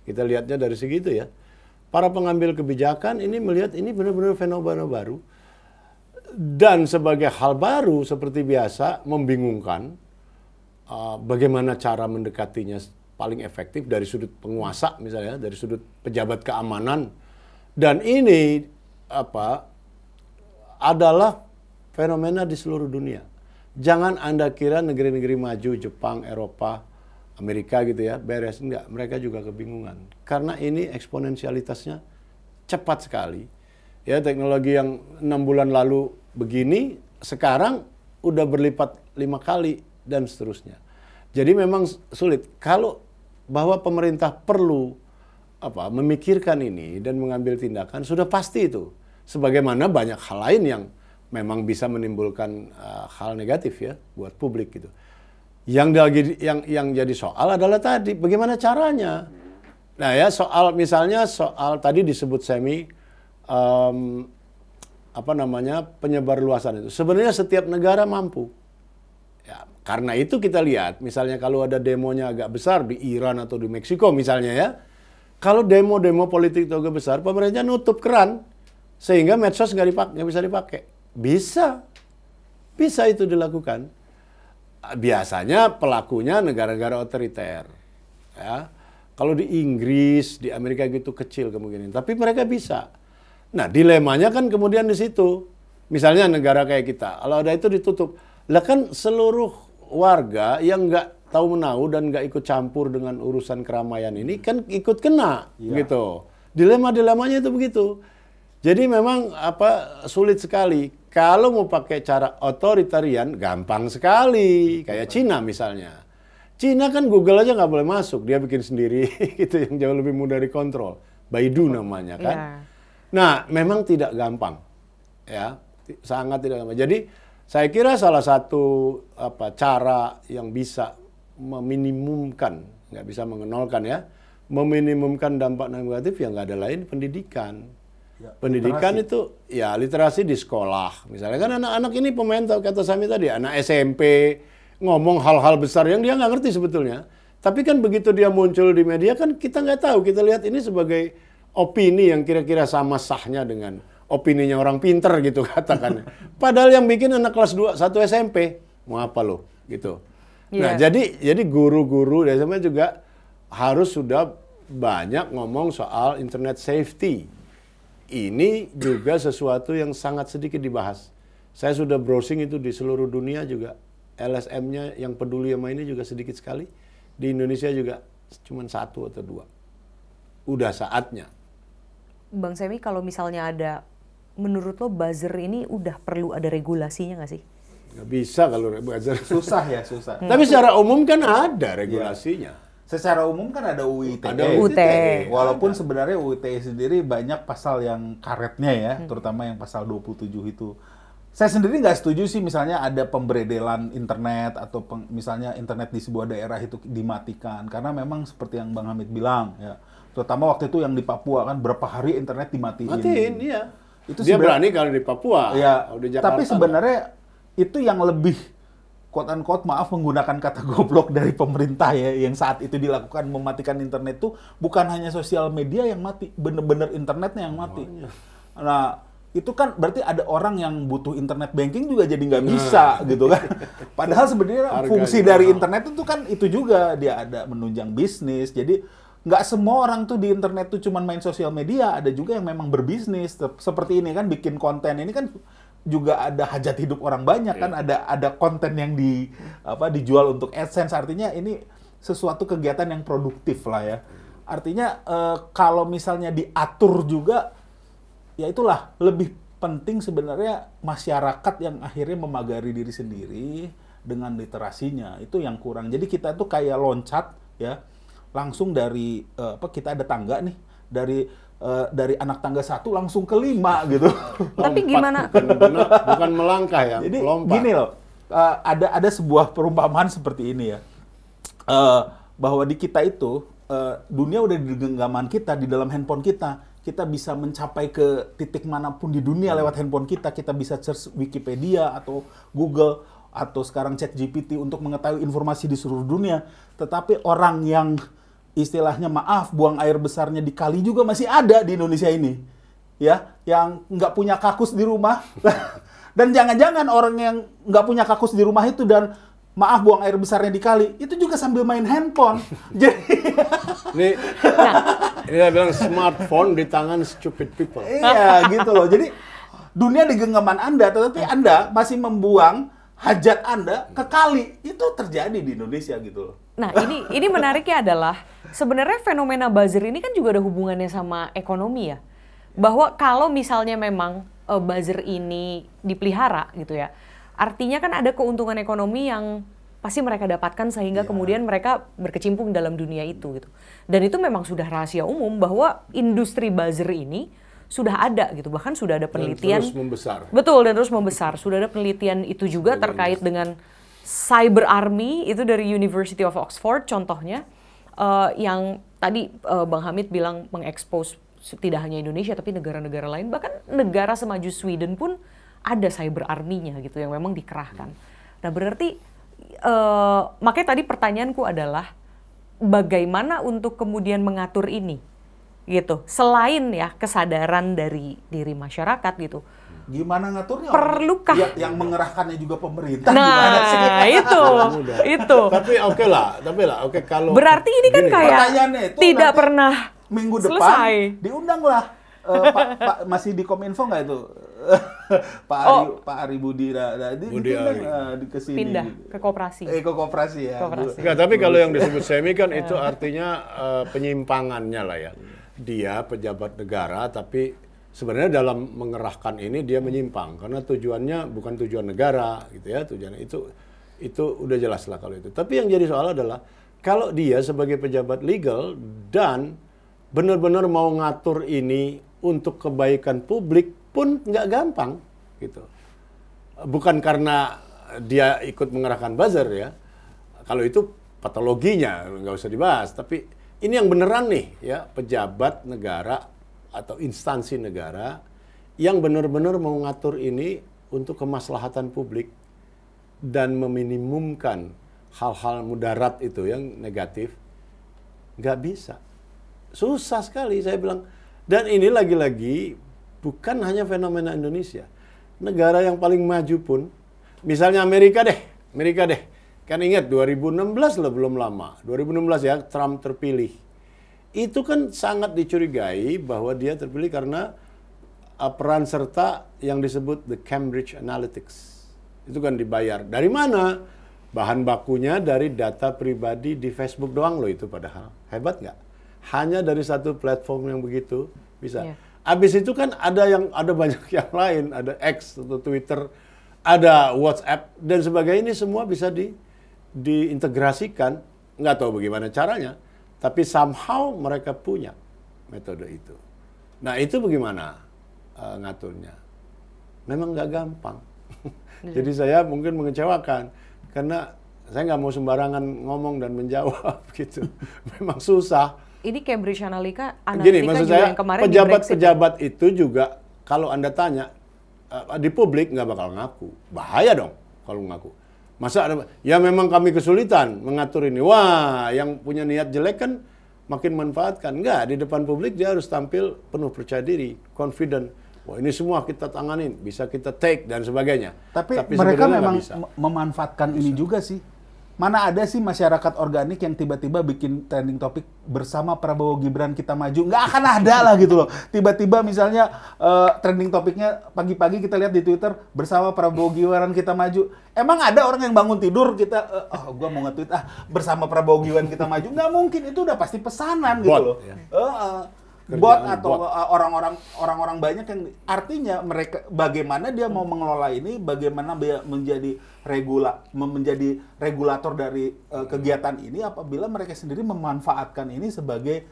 C: kita lihatnya dari segitu ya. Para pengambil kebijakan ini melihat ini benar-benar fenomena baru. Dan sebagai hal baru seperti biasa membingungkan bagaimana cara mendekatinya paling efektif dari sudut penguasa misalnya, dari sudut pejabat keamanan. Dan ini adalah fenomena di seluruh dunia. Jangan Anda kira negeri-negeri maju, Jepang, Eropa, Amerika gitu ya, beres. Enggak, mereka juga kebingungan. Karena ini eksponensialitasnya cepat sekali. Ya, teknologi yang 6 bulan lalu begini, sekarang udah berlipat 5 kali dan seterusnya. Jadi memang sulit. Kalau bahwa pemerintah perlu memikirkan ini dan mengambil tindakan, sudah pasti itu. Sebagaimana banyak hal lain yang memang bisa menimbulkan hal negatif ya buat publik gitu. Yang jadi soal adalah tadi bagaimana caranya. Nah ya misalnya soal tadi disebut penyebar luasan itu. Sebenarnya setiap negara mampu. Ya, karena itu kita lihat misalnya kalau ada demonya agak besar di Iran atau di Meksiko misalnya ya. Kalau demo-demo politik itu agak besar, pemerintah nutup keran. Sehingga medsos nggak bisa dipakai. Bisa itu dilakukan. Biasanya pelakunya negara-negara otoriter. Ya. Kalau di Inggris, di Amerika gitu kecil kemungkinan. Tapi mereka bisa. Nah dilemanya kan kemudian di situ. Misalnya negara kayak kita, kalau ada itu ditutup. Lah kan seluruh warga yang nggak tahu menahu dan nggak ikut campur dengan urusan keramaian ini kan ikut kena. Gitu. Dilema-dilemanya itu begitu. Jadi memang sulit sekali. Kalau mau pakai cara otoritarian, gampang sekali. Kayak Cina misalnya. Cina kan Google aja nggak boleh masuk. Dia bikin sendiri. Itu yang jauh lebih mudah dikontrol. Baidu namanya kan. Yeah. Nah, memang tidak gampang. Ya, sangat tidak gampang. Jadi saya kira salah satu cara yang bisa meminimumkan, nggak bisa mengenolkan ya, meminimumkan dampak negatif yang nggak ada lain pendidikan. Ya, pendidikan literasi. Itu ya literasi di sekolah. Misalnya kan anak-anak ini pemain kata Sami tadi, anak SMP ngomong hal-hal besar yang dia nggak ngerti sebetulnya. Tapi kan begitu dia muncul di media kan kita nggak tahu. Kita lihat ini sebagai opini yang kira-kira sama sahnya dengan opininya orang pinter gitu katakan. Padahal yang bikin anak kelas 1 SMP mau apa loh gitu. Yeah. Nah jadi guru-guru dari SMP juga harus sudah banyak ngomong soal internet safety. Ini juga sesuatu yang sangat sedikit dibahas. Saya sudah browsing itu di seluruh dunia juga. LSM-nya yang peduli sama ini juga sedikit sekali. Di Indonesia juga cuma 1 atau 2. Udah saatnya.
B: Bang Semi, kalau misalnya ada, menurut lo buzzer ini udah perlu ada regulasinya nggak sih?
C: Nggak bisa kalau buzzer.
A: Susah ya, susah.
C: Tapi secara umum kan ada regulasinya.
A: Ya. Secara umum kan ada UU ITE.
C: Ada UU ITE.
A: Walaupun sebenarnya UU ITE sendiri banyak pasal yang karetnya ya, terutama yang pasal 27 itu. Saya sendiri nggak setuju sih misalnya ada pemberedelan internet atau misalnya internet di sebuah daerah itu dimatikan. Karena memang seperti yang Bang Hamid bilang ya, terutama waktu itu yang di Papua kan berapa hari internet dimatiin.
C: Matiin, iya. Itu dia berani kalau di Papua.
A: Ya,
C: di Jakarta.
A: tapi sebenarnya itu yang lebih quote-unquote maaf menggunakan kata goblok dari pemerintah ya yang saat itu dilakukan mematikan internet itu bukan hanya sosial media yang mati, bener-bener internetnya yang mati. Nah, itu kan berarti ada orang yang butuh internet banking juga jadi nggak bisa gitu kan. Padahal sebenarnya fungsi dari internet itu kan itu juga dia ada menunjang bisnis. Jadi nggak semua orang tuh di internet tuh cuma main sosial media, ada juga yang memang berbisnis. Seperti ini kan bikin konten ini kan juga ada hajat hidup orang banyak kan, ada konten yang dijual untuk AdSense, artinya ini sesuatu kegiatan yang produktif lah ya. Artinya kalau misalnya diatur juga, ya itulah lebih penting sebenarnya masyarakat yang akhirnya memagari diri sendiri dengan literasinya, itu yang kurang. Jadi kita tuh kayak loncat ya, langsung dari kita ada tangga nih, dari anak tangga 1 langsung ke 5 gitu.
B: Tapi gimana?
C: Bukan melangkah ya,
A: jadi
C: melompat.
A: Gini loh, ada sebuah perumpamaan seperti ini ya, bahwa di kita itu dunia udah di genggaman kita, di dalam handphone kita. Kita bisa mencapai ke titik manapun di dunia lewat handphone kita. Kita bisa search Wikipedia atau Google atau sekarang ChatGPT untuk mengetahui informasi di seluruh dunia. Tetapi orang yang istilahnya maaf buang air besarnya di kali juga masih ada di Indonesia ini. Ya, yang nggak punya kakus di rumah. Dan jangan-jangan orang yang nggak punya kakus di rumah itu dan maaf buang air besarnya di kali, itu juga sambil main handphone. Jadi
C: ini saya bilang smartphone di tangan stupid people.
A: iya gitu loh. Jadi dunia di genggaman Anda, tetapi Anda masih membuang hajat Anda ke kali. Itu terjadi di Indonesia gitu loh.
B: Nah, ini menariknya adalah sebenarnya fenomena buzzer ini kan juga ada hubungannya sama ekonomi ya. Bahwa kalau misalnya memang buzzer ini dipelihara gitu ya, artinya kan ada keuntungan ekonomi yang pasti mereka dapatkan sehingga kemudian mereka berkecimpung dalam dunia itu gitu. Dan itu memang sudah rahasia umum bahwa industri buzzer ini sudah ada gitu, bahkan sudah ada penelitian.
C: Dan terus membesar.
B: Betul, dan terus membesar. Sudah ada penelitian itu juga terkait dengan cyber army itu dari University of Oxford contohnya, yang tadi Bang Hamid bilang mengekspos tidak hanya Indonesia tapi negara-negara lain, bahkan negara semaju Sweden pun ada cyber army-nya gitu yang memang dikerahkan. Nah berarti makanya tadi pertanyaanku adalah bagaimana untuk kemudian mengatur ini gitu, selain ya kesadaran dari diri masyarakat gitu.
A: Gimana ngaturnya?
B: Perlukah?
A: Yang mengerahkannya juga pemerintah.
B: Nah itu.
C: Tapi oke lah, kalau
B: berarti ini kan kayak tidak pernah
A: minggu depan
B: selesai.
A: Diundanglah Pak masih di Kominfo nggak itu? Pak Ari Budi kesini.
B: Pindah ke koperasi.
A: Ke koperasi ya.
C: Enggak, tapi kalau yang disebut semi kan itu artinya penyimpangannya lah ya. Dia pejabat negara tapi sebenarnya dalam mengerahkan ini dia menyimpang karena tujuannya bukan tujuan negara gitu ya, tujuannya itu udah jelas lah kalau itu. Tapi yang jadi soal adalah kalau dia sebagai pejabat legal dan benar-benar mau ngatur ini untuk kebaikan publik pun nggak gampang gitu. Bukan karena dia ikut mengerahkan buzzer ya. Kalau itu patologinya nggak usah dibahas. Tapi ini yang beneran nih ya, pejabat negara atau instansi negara yang benar-benar mau ngatur ini untuk kemaslahatan publik dan meminimumkan hal-hal mudarat itu yang negatif, nggak bisa. Susah sekali saya bilang. Dan ini lagi-lagi bukan hanya fenomena Indonesia. Negara yang paling maju pun, misalnya Amerika deh. Kan ingat 2016 lah, belum lama. 2016 ya, Trump terpilih. Itu kan sangat dicurigai bahwa dia terpilih karena peran serta yang disebut the Cambridge Analytics. Itu kan dibayar. Dari mana? Bahan bakunya dari data pribadi di Facebook doang loh itu padahal. Hebat nggak? Hanya dari satu platform yang begitu bisa. Yeah. Abis itu kan ada banyak yang lain, ada X atau Twitter, ada WhatsApp dan sebagainya. Ini semua bisa diintegrasikan. Nggak tahu bagaimana caranya, tapi somehow mereka punya metode itu. Nah itu bagaimana ngaturnya? Memang nggak gampang. Jadi saya mungkin mengecewakan karena saya nggak mau sembarangan ngomong dan menjawab gitu. Memang susah.
B: Ini Cambridge Analytica
C: Gini, maksud
B: juga
C: saya,
B: yang kemarin
C: pejabat-pejabat itu juga kalau Anda tanya di publik nggak bakal ngaku. Bahaya dong kalau ngaku. Masa ada, ya memang kami kesulitan mengatur ini. Wah, yang punya niat jelek kan makin manfaatkan. Enggak, di depan publik dia harus tampil penuh percaya diri, confident. Wah, ini semua kita tanganin, bisa kita take dan sebagainya.
A: Tapi mereka memang memanfaatkan ini juga sih. Mana ada sih masyarakat organik yang tiba-tiba bikin trending topik bersama Prabowo Gibran kita maju? Nggak akan ada lah gitu loh. Tiba-tiba misalnya trending topiknya pagi-pagi kita lihat di Twitter bersama Prabowo Gibran kita maju. Emang ada orang yang bangun tidur kita, gua mau nge-tweet bersama Prabowo Gibran kita maju? Nggak mungkin, itu udah pasti pesanan gitu loh. Ya. Bot atau orang-orang banyak yang artinya mereka bagaimana dia mau mengelola ini, bagaimana dia menjadi regulator dari kegiatan ini apabila mereka sendiri memanfaatkan ini sebagai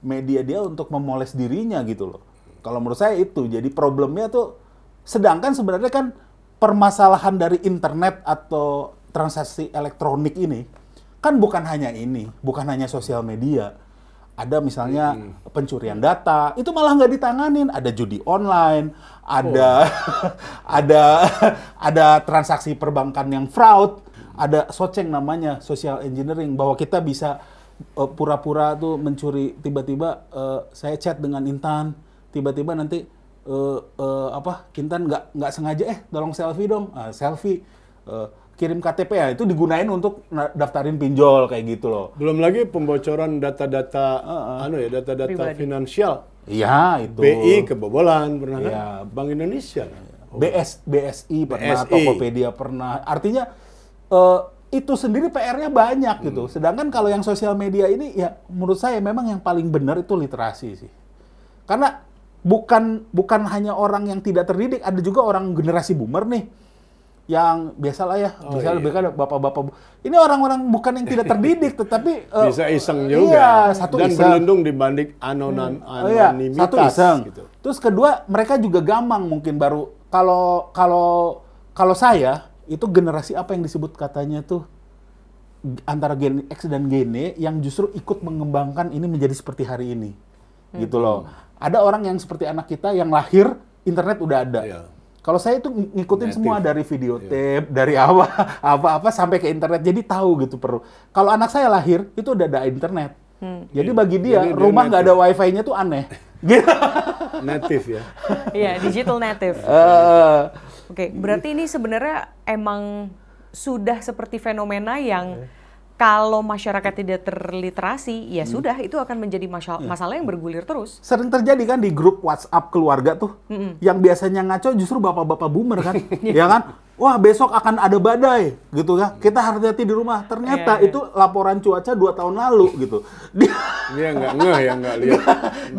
A: media dia untuk memoles dirinya gitu loh. Kalau menurut saya itu jadi problemnya tuh, sedangkan sebenarnya kan permasalahan dari internet atau transaksi elektronik ini kan bukan hanya sosial media. ada misalnya pencurian data, itu malah nggak ditanganin. Ada judi online, ada ada transaksi perbankan yang fraud, ada SOCENG namanya, social engineering, bahwa kita bisa pura-pura tuh mencuri, tiba-tiba saya chat dengan Intan, tiba-tiba nanti Intan nggak sengaja tolong selfie dong, selfie. Kirim KTP ya, itu digunain untuk daftarin pinjol kayak gitu loh.
C: Belum lagi pembocoran data-data data-data finansial.
A: Iya, itu.
C: BI kebobolan pernah kan?
A: Iya.
C: Bank Indonesia.
A: BSI pernah,
C: BSI.
A: Tokopedia pernah. Artinya itu sendiri PR-nya banyak gitu. Sedangkan kalau yang sosial media ini ya menurut saya memang yang paling benar itu literasi sih. Karena bukan hanya orang yang tidak terdidik, ada juga orang generasi boomer nih. Yang biasalah ya, biasanya bapak-bapak. Ini orang-orang bukan yang tidak terdidik, tetapi
C: bisa iseng juga.
A: Iya, satu
C: dan
A: iseng.
C: berlindung dibanding anonimitas.
A: Satu iseng.
C: Gitu.
A: Terus kedua, mereka juga gamang mungkin baru. Kalau saya itu generasi apa yang disebut katanya tuh antara Gen X dan Gen Y yang justru ikut mengembangkan ini menjadi seperti hari ini, gitu loh. Ada orang yang seperti anak kita yang lahir internet udah ada.
C: Iya.
A: Kalau saya itu ngikutin semua dari videotape, dari apa sampai ke internet. Jadi tahu gitu perlu. Kalau anak saya lahir itu udah ada internet. Jadi bagi dia rumah nggak ada wifi-nya tuh aneh. Gitu.
C: Native ya.
B: Iya, digital native. Oke, berarti ini sebenarnya emang sudah seperti fenomena yang kalau masyarakat tidak terliterasi, ya sudah itu akan menjadi masalah yang bergulir terus.
A: Sering terjadi kan di grup WhatsApp keluarga tuh, yang biasanya ngaco justru bapak-bapak boomer kan, ya kan? Wah besok akan ada badai, gitu kan? Kita hati-hati di rumah. Ternyata itu laporan cuaca 2 tahun lalu, gitu.
C: Dia nggak ngeh ya, nggak lihat.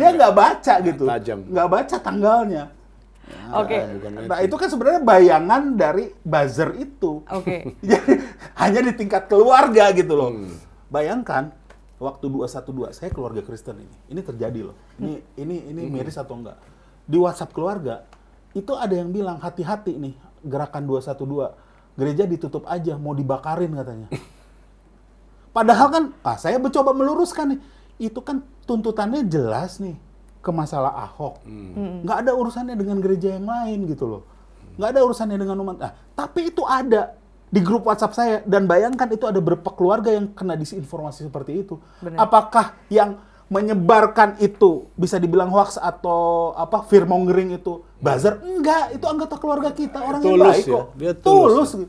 A: Dia nggak baca gitu,
C: Tajam.
A: nggak baca tanggalnya.
B: Oke.
A: Nah itu kan sebenarnya bayangan dari buzzer itu.
B: Oke.
A: Jadi hanya di tingkat keluarga gitu loh. Bayangkan waktu 212 saya keluarga Kristen ini terjadi loh. Ini miris atau enggak? Di WhatsApp keluarga itu ada yang bilang hati-hati nih gerakan 212 gereja ditutup aja mau dibakarin katanya. Padahal kan saya mencoba meluruskan nih itu kan tuntutannya jelas nih ke masalah Ahok. Nggak ada urusannya dengan gereja yang lain gitu loh. Nggak ada urusannya dengan umat. Nah, tapi itu ada di grup WhatsApp saya. Dan bayangkan itu ada beberapa keluarga yang kena disinformasi seperti itu.
B: Benar.
A: Apakah yang menyebarkan itu bisa dibilang hoax atau fear mongering itu buzzer? Enggak, itu anggota keluarga kita. Orang yang
C: Tulus
A: baik
C: ya?
A: kok.
C: Dia tulus ya?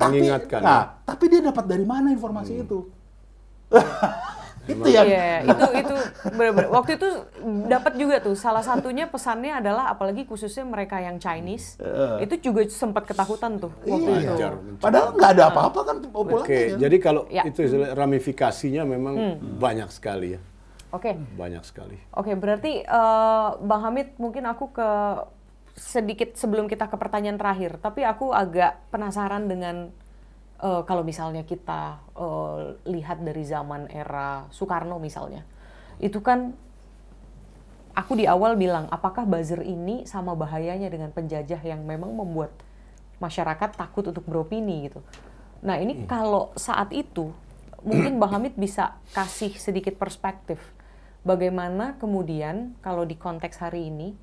C: Mengingatkan.
A: Tapi dia dapat dari mana informasi itu? Itu ya.
B: Iya, itu benar-benar. Waktu itu dapat juga tuh salah satunya pesannya adalah apalagi khususnya mereka yang Chinese itu juga sempat ketakutan tuh waktu itu.
A: Padahal nggak ada apa-apa kan populasinya.
C: Oke, jadi kalau itu ramifikasinya memang banyak sekali ya.
B: Oke.
C: Banyak sekali.
B: Oke, berarti Bang Hamid mungkin aku ke sedikit sebelum kita ke pertanyaan terakhir, tapi aku agak penasaran dengan kalau misalnya kita lihat dari zaman era Soekarno misalnya, itu kan aku di awal bilang apakah buzzer ini sama bahayanya dengan penjajah yang memang membuat masyarakat takut untuk beropini gitu. Nah ini kalau saat itu mungkin Bang Hamid bisa kasih sedikit perspektif bagaimana kemudian kalau di konteks hari ini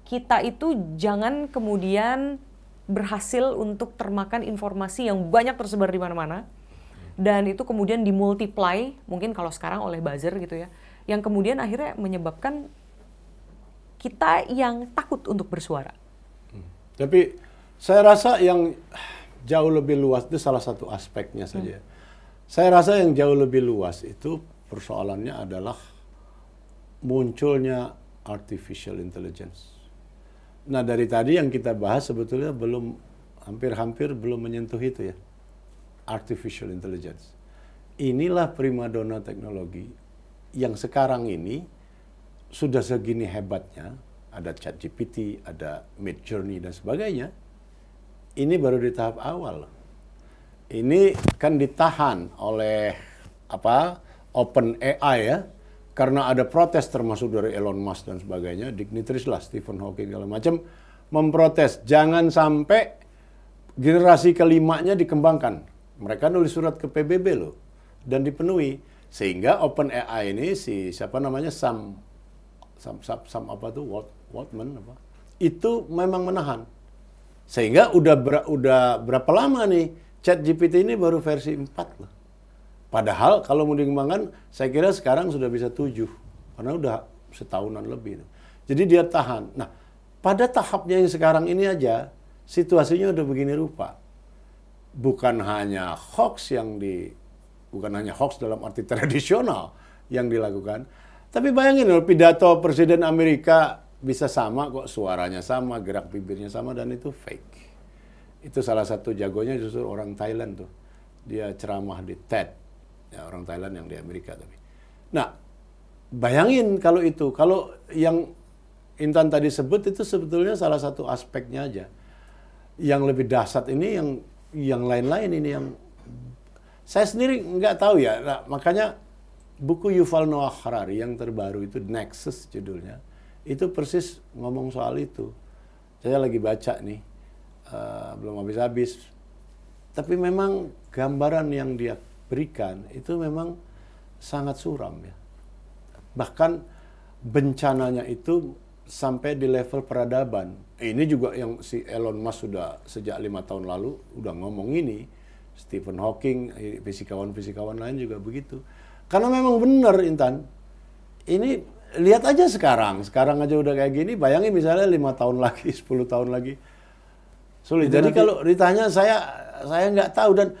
B: kita itu jangan kemudian berhasil untuk termakan informasi yang banyak tersebar di mana-mana dan itu kemudian dimultiply mungkin kalau sekarang oleh buzzer gitu ya yang kemudian akhirnya menyebabkan kita yang takut untuk bersuara.
C: Tapi saya rasa yang jauh lebih luas itu salah satu aspeknya saja. Saya rasa yang jauh lebih luas itu persoalannya adalah munculnya artificial intelligence. Nah dari tadi yang kita bahas sebetulnya belum hampir-hampir belum menyentuh itu ya, artificial intelligence. Inilah primadona teknologi yang sekarang ini sudah segini hebatnya, ada ChatGPT, ada Midjourney dan sebagainya. Ini baru di tahap awal. Ini kan ditahan oleh OpenAI ya. Karena ada protes termasuk dari Elon Musk dan sebagainya, dignitaries lah, Stephen Hawking segala macam, memprotes. Jangan sampai generasi kelimanya dikembangkan. Mereka nulis surat ke PBB loh, dan dipenuhi. Sehingga OpenAI ini siapa namanya Sam apa tuh Waltman apa? Itu memang menahan. Sehingga udah berapa lama nih ChatGPT ini baru versi 4 loh. Padahal kalau mau dikembangkan, saya kira sekarang sudah bisa 7. Karena udah setahunan lebih. Jadi dia tahan. Nah, pada tahapnya yang sekarang ini aja, situasinya udah begini rupa. Bukan hanya hoax dalam arti tradisional yang dilakukan. Tapi bayangin loh, pidato Presiden Amerika bisa sama kok, suaranya sama, gerak bibirnya sama, dan itu fake. Itu salah satu jagonya justru orang Thailand tuh. Dia ceramah di TED. Ya, orang Thailand yang di Amerika tapi. Nah, bayangin kalau itu. Kalau yang Intan tadi sebut itu sebetulnya salah satu aspeknya aja. Yang lebih dahsyat ini yang lain-lain ini yang saya sendiri nggak tahu ya. Nah, makanya buku Yuval Noah Harari yang terbaru itu Nexus judulnya. Itu persis ngomong soal itu. Saya lagi baca nih. Belum habis-habis. Tapi memang gambaran yang dia berikan itu memang sangat suram ya. Bahkan bencananya itu sampai di level peradaban. Ini juga yang si Elon Musk sudah sejak 5 tahun lalu udah ngomong ini. Stephen Hawking, fisikawan-fisikawan lain juga begitu. Karena memang benar Intan. Ini lihat aja sekarang aja udah kayak gini. Bayangin misalnya 5 tahun lagi, 10 tahun lagi. Sulit. Jadi kalau ditanya saya nggak tahu. Dan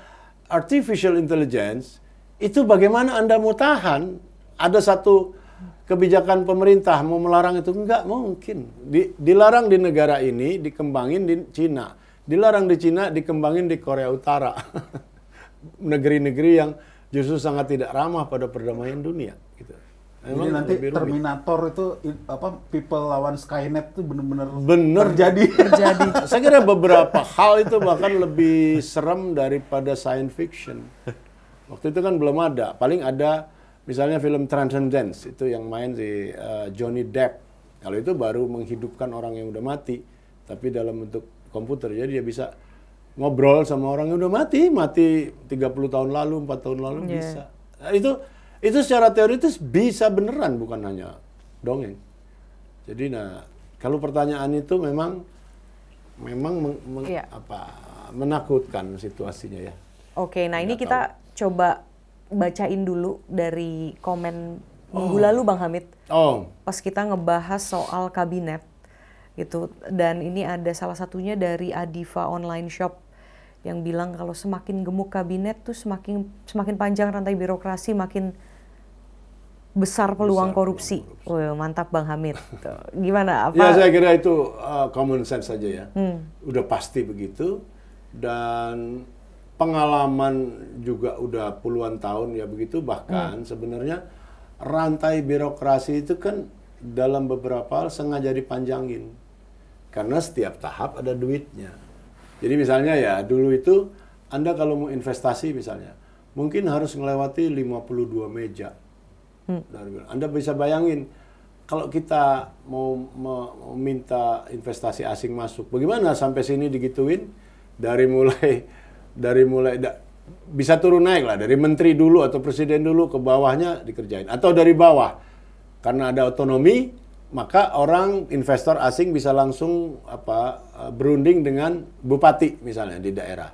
C: artificial intelligence itu bagaimana Anda mau tahan? Ada satu kebijakan pemerintah mau melarang itu, nggak mungkin. Dilarang di negara ini, dikembangin di Cina. Dilarang di Cina, dikembangin di Korea Utara. Negeri-negeri yang justru sangat tidak ramah pada perdamaian dunia. Gitu.
A: Jadi nanti Terminator itu people lawan Skynet itu benar-benar terjadi.
C: Saya kira beberapa hal itu bahkan lebih serem daripada science fiction. Waktu itu kan belum ada. Paling ada misalnya film Transcendence, itu yang main si Johnny Depp. Kalau itu baru menghidupkan orang yang udah mati, tapi dalam bentuk komputer. Jadi dia bisa ngobrol sama orang yang udah mati 30 tahun lalu, 4 tahun lalu bisa. Nah, itu secara teoritis bisa beneran, bukan hanya dongeng. Jadi kalau pertanyaan itu memang menakutkan situasinya ya.
B: Oke, nah ini kita coba bacain dulu dari komen minggu lalu Bang Hamid. Pas kita ngebahas soal kabinet gitu, dan ini ada salah satunya dari Adiva Online Shop yang bilang kalau semakin gemuk kabinet tuh semakin panjang rantai birokrasi, makin besar peluang korupsi. Wah, mantap Bang Hamid. Gimana?
C: Ya saya kira itu common sense saja ya. Udah pasti begitu, dan pengalaman juga udah puluhan tahun ya begitu. Bahkan sebenarnya rantai birokrasi itu kan dalam beberapa hal sengaja dipanjangin. Karena setiap tahap ada duitnya. Jadi misalnya ya dulu itu Anda kalau mau investasi misalnya, mungkin harus melewati 52 meja. Anda bisa bayangin kalau kita mau minta investasi asing masuk, bagaimana sampai sini digituin dari mulai bisa turun naik lah, dari menteri dulu atau presiden dulu ke bawahnya dikerjain, atau dari bawah karena ada otonomi maka orang investor asing bisa langsung berunding dengan bupati misalnya di daerah.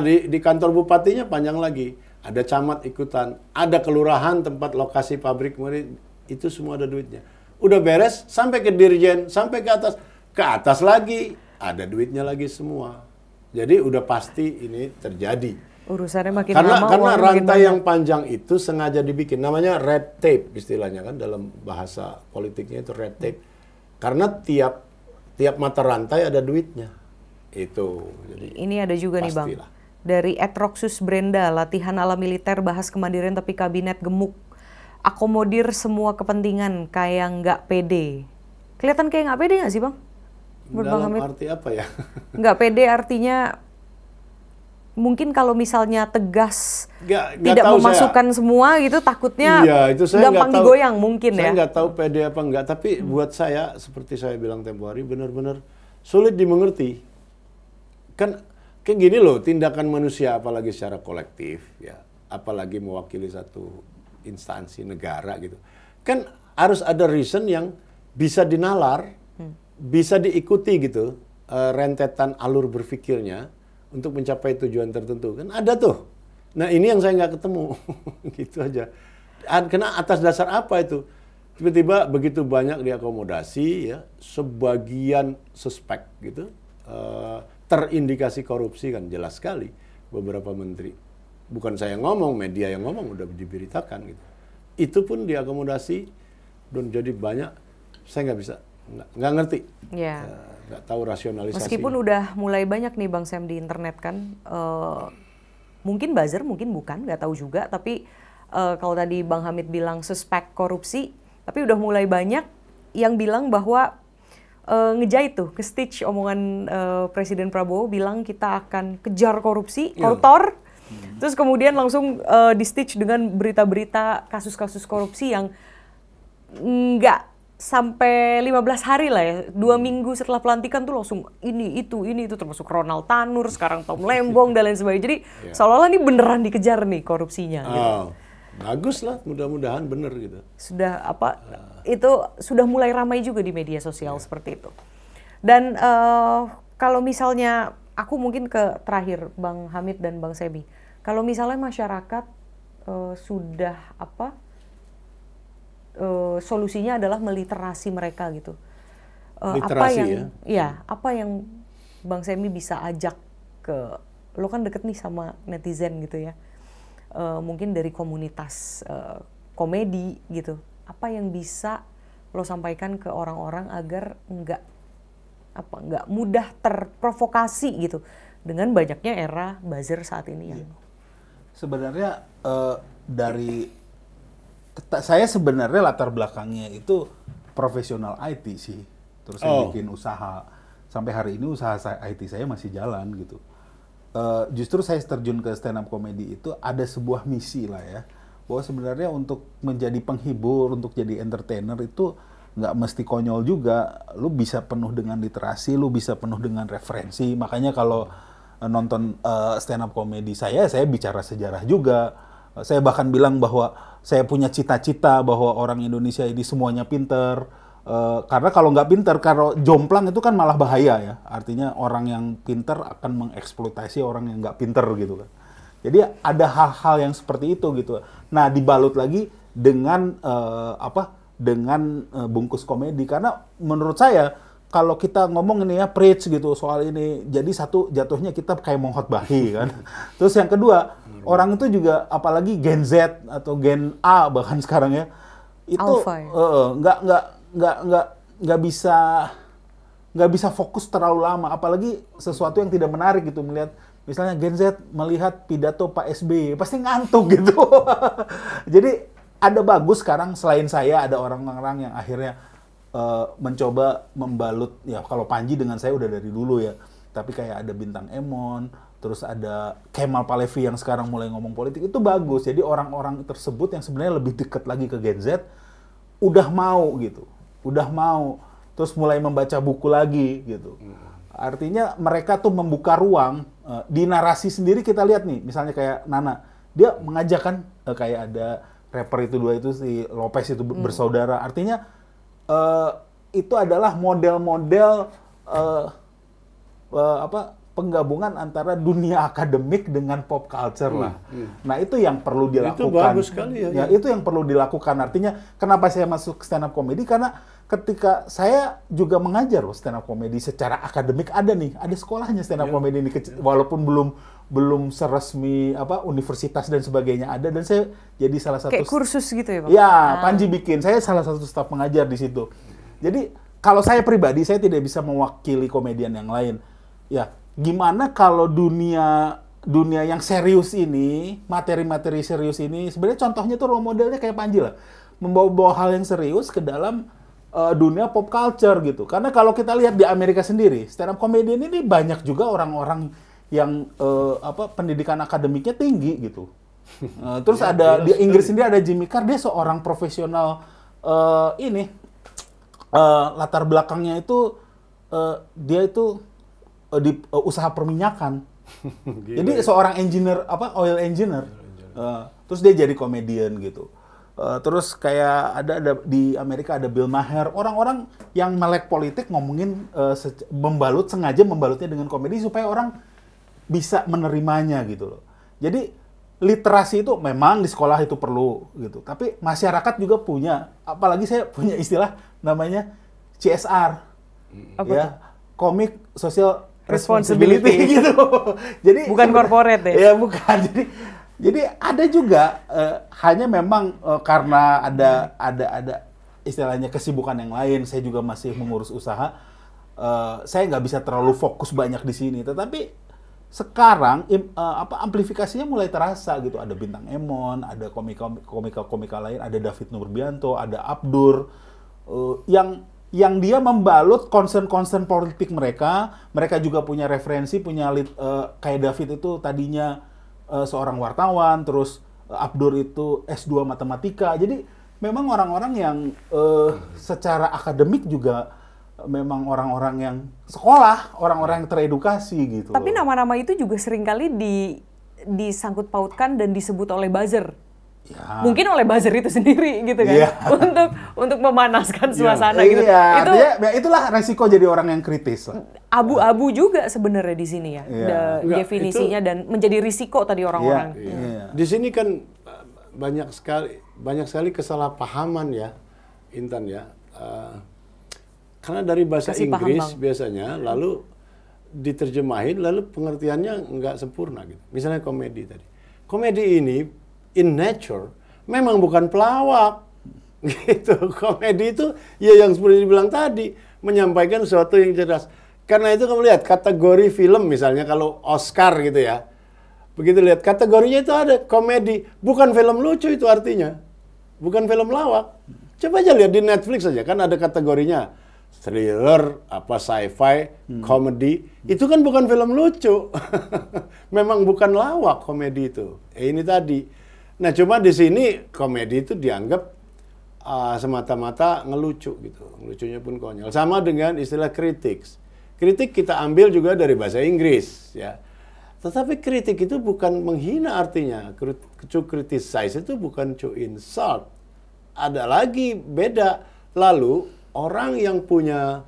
C: Di kantor bupatinya panjang lagi, ada camat ikutan, ada kelurahan tempat lokasi pabrik, itu semua ada duitnya. Udah beres sampai ke dirjen, sampai ke atas lagi ada duitnya lagi semua. Jadi udah pasti ini terjadi.
B: Urusannya makin
C: lama. Karena rantai
B: makin
C: yang panjang itu sengaja dibikin. Namanya red tape istilahnya kan, dalam bahasa politiknya itu red tape. Karena tiap mata rantai ada duitnya. Itu. Jadi
B: ini ada juga
C: pastilah.
B: Nih Bang. Dari @roxus Brenda, latihan ala militer bahas kemandirian tapi kabinet gemuk. Akomodir semua kepentingan kayak nggak pede. Kelihatan kayak nggak pede nggak sih Bang?
C: Dalam arti apa ya?
B: Nggak pede artinya mungkin kalau misalnya tegas tidak memasukkan semua gitu, takutnya gampang digoyang mungkin
C: ya.
B: ya.
C: Saya nggak tahu pede apa enggak, tapi buat saya seperti saya bilang tempo hari benar-benar sulit dimengerti. Kan kayak gini loh, tindakan manusia apalagi secara kolektif ya, apalagi mewakili satu instansi negara gitu. Kan harus ada reason yang bisa dinalar, bisa diikuti gitu, rentetan alur berpikirnya untuk mencapai tujuan tertentu. Kan ada tuh. Nah ini yang saya nggak ketemu, gitu aja. Karena atas dasar apa itu? Tiba-tiba begitu banyak diakomodasi, ya, sebagian suspek gitu, terindikasi korupsi kan jelas sekali beberapa menteri. Bukan saya ngomong, media yang ngomong, udah diberitakan gitu. Itu pun diakomodasi dan jadi banyak, saya nggak bisa, nggak ngerti, nggak tahu rasionalisasi.
B: Meskipun udah mulai banyak nih Bang Sam di internet kan, mungkin buzzer, mungkin bukan, nggak tahu juga. Tapi kalau tadi Bang Hamid bilang suspek korupsi, tapi udah mulai banyak yang bilang bahwa ngejahit tuh, ke-stitch omongan Presiden Prabowo bilang kita akan kejar korupsi, koruptor. Terus kemudian langsung di-stitch dengan berita-berita kasus-kasus korupsi yang nggak sampai 15 hari lah ya. 2 minggu setelah pelantikan tuh langsung ini itu termasuk Ronald Tanur, sekarang Tom Lembong dan lain sebagainya. Jadi seolah-olah ini beneran dikejar nih korupsinya. Gitu.
C: Bagus lah, mudah-mudahan bener gitu.
B: Sudah itu sudah mulai ramai juga di media sosial seperti itu. Dan kalau misalnya aku mungkin ke terakhir Bang Hamid dan Bang Sebi, kalau misalnya masyarakat sudah solusinya adalah meliterasi mereka gitu.
C: Literasi
B: apa yang Bang Semi bisa ajak ke, lo kan deket nih sama netizen gitu ya. Mungkin dari komunitas komedi gitu, apa yang bisa lo sampaikan ke orang-orang agar nggak mudah terprovokasi gitu dengan banyaknya era buzzer saat ini yang
A: sebenarnya saya sebenarnya latar belakangnya itu profesional IT sih, terus saya bikin usaha sampai hari ini usaha IT saya masih jalan gitu. Justru saya terjun ke stand up comedy itu ada sebuah misi lah ya, bahwa sebenarnya untuk menjadi penghibur, untuk jadi entertainer itu nggak mesti konyol juga, lu bisa penuh dengan literasi, lu bisa penuh dengan referensi. Makanya kalau nonton stand up comedy saya bicara sejarah juga. Saya bahkan bilang bahwa saya punya cita-cita bahwa orang Indonesia ini semuanya pinter. Karena kalau nggak pinter, kalau jomplang itu kan malah bahaya ya. Artinya orang yang pinter akan mengeksploitasi orang yang nggak pinter gitu kan. Jadi ada hal-hal yang seperti itu gitu. Nah dibalut lagi dengan bungkus komedi. Karena menurut saya kalau kita ngomong ini ya preach gitu soal ini, jadi satu jatuhnya kita kayak mengkhotbahi kan. Terus yang kedua, orang itu juga apalagi Gen Z atau Gen A bahkan sekarang ya, itu nggak bisa fokus terlalu lama, apalagi sesuatu yang tidak menarik gitu. Melihat misalnya Gen Z melihat pidato Pak SBY pasti ngantuk gitu. Jadi ada bagus sekarang, selain saya ada orang-orang yang akhirnya mencoba membalut, ya kalau Panji dengan saya udah dari dulu ya, tapi kayak ada Bintang Emon, terus ada Kemal Palevi yang sekarang mulai ngomong politik, itu bagus. Jadi orang-orang tersebut yang sebenarnya lebih dekat lagi ke Gen Z udah mau gitu, terus mulai membaca buku lagi gitu. Artinya mereka tuh membuka ruang di narasi sendiri. Kita lihat nih, misalnya kayak Nana, dia mengajak kan, kayak ada rapper itu dua itu si Lopez itu bersaudara. Artinya itu adalah model-model penggabungan antara dunia akademik dengan pop culture lah. Nah itu yang perlu dilakukan.
C: Itu bagus sekali ya.
A: Itu yang perlu dilakukan. Artinya kenapa saya masuk stand up comedy, karena ketika saya juga mengajar stand up comedy secara akademik, ada sekolahnya stand up comedy ini, walaupun belum seresmi universitas dan sebagainya ada, dan saya jadi salah satu
B: kayak kursus gitu ya Bang?
A: Ya, Panji bikin, saya salah satu staf pengajar di situ. Jadi kalau saya pribadi, saya tidak bisa mewakili komedian yang lain. Ya, gimana kalau dunia yang serius ini, materi-materi serius ini, sebenarnya contohnya tuh role modelnya kayak Panji lah, membawa hal yang serius ke dalam dunia pop culture gitu. Karena kalau kita lihat di Amerika sendiri, stand up comedian ini banyak juga orang-orang yang pendidikan akademiknya tinggi gitu. Terus ada di Inggris sendiri ada Jimmy Carr, dia seorang profesional latar belakangnya itu dia itu di usaha perminyakan. Jadi seorang engineer oil engineer. Terus dia jadi komedian gitu. Terus kayak ada di Amerika ada Bill Maher, orang-orang yang melek politik ngomongin sengaja membalutnya dengan komedi supaya orang bisa menerimanya gitu loh. Jadi literasi itu memang di sekolah itu perlu gitu, tapi masyarakat juga punya, apalagi saya punya istilah namanya CSR, ya, Comic Social Responsibility gitu. Jadi
B: bukan corporate
A: ya. Ya bukan. Jadi ada juga hanya memang karena ada istilahnya kesibukan yang lain, saya juga masih mengurus usaha, saya nggak bisa terlalu fokus banyak di sini. Tetapi sekarang amplifikasinya mulai terasa gitu. Ada Bintang Emon, ada komika lain, ada David Nurbianto, ada Abdur yang dia membalut concern politik mereka. Mereka juga punya referensi, kayak David itu tadinya seorang wartawan, terus Abdur itu S2 matematika. Jadi memang orang-orang yang secara akademik juga memang orang-orang yang sekolah, orang-orang yang teredukasi gitu.
B: Tapi nama-nama itu juga seringkali disangkut pautkan dan disebut oleh buzzer. Ya. Mungkin oleh buzzer itu sendiri gitu kan, ya. untuk memanaskan suasana gitu.
A: Iya, artinya itulah resiko jadi orang yang kritis lah.
B: Abu-abu juga sebenarnya di sini ya, definisinya itu, dan menjadi risiko tadi orang-orang.
C: Di sini kan banyak sekali kesalahpahaman ya, Intan ya. Karena dari bahasa Inggris biasanya, lalu diterjemahin, lalu pengertiannya nggak sempurna gitu. Misalnya komedi tadi. Komedi ini in nature memang bukan pelawak gitu. Komedi itu ya yang seperti dibilang tadi, menyampaikan sesuatu yang jelas. Karena itu kamu lihat kategori film misalnya kalau Oscar gitu ya, begitu lihat kategorinya itu ada komedi, bukan film lucu itu artinya, bukan film lawak. Coba aja lihat di Netflix aja kan ada kategorinya thriller, sci-fi, komedi, itu kan bukan film lucu. Memang bukan lawak komedi itu. Ini tadi. Nah, cuma di sini komedi itu dianggap semata-mata ngelucu gitu. Ngelucunya pun konyol. Sama dengan istilah kritik. Kritik kita ambil juga dari bahasa Inggris, ya. Tetapi kritik itu bukan menghina artinya. To criticize itu bukan to insult. Ada lagi beda. Lalu orang yang punya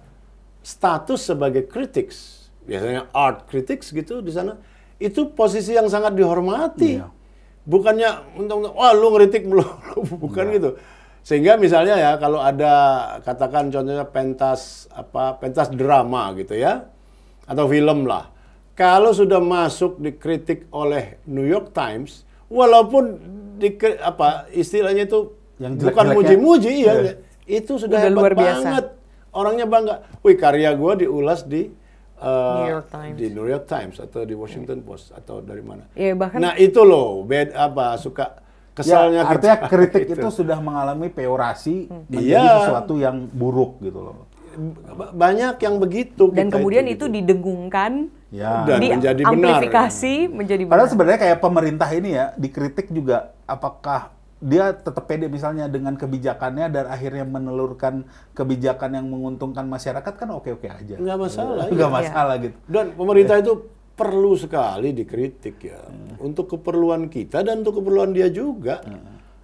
C: status sebagai critics, biasanya art critics gitu di sana, itu posisi yang sangat dihormati. Iya. Bukannya wah lu ngeritik melulu, bukan gitu. Sehingga misalnya ya kalau ada katakan contohnya pentas drama gitu ya, atau film lah. Kalau sudah masuk dikritik oleh New York Times, walaupun istilahnya itu yang bukan muji-muji ya, itu sudah hebat luar biasa banget. Orangnya bangga. Wih, karya gue diulas di New York Times atau di Washington Post atau dari mana.
B: Ya, bahkan,
C: nah itu loh, suka kesalnya.
A: Ya, artinya kritik itu sudah mengalami peorasi menjadi sesuatu yang buruk gitu loh.
C: Banyak yang begitu.
B: Dan kemudian itu didengungkan,
C: dan menjadi
B: amplifikasi
C: benar.
B: Menjadi benar.
A: Padahal sebenarnya kayak pemerintah ini ya, dikritik juga apakah dia tetap pede misalnya dengan kebijakannya dan akhirnya menelurkan kebijakan yang menguntungkan masyarakat kan oke-oke aja.
C: Nggak masalah.
A: Nggak masalah gitu.
C: Dan pemerintah itu perlu sekali dikritik ya. Untuk keperluan kita dan untuk keperluan dia juga.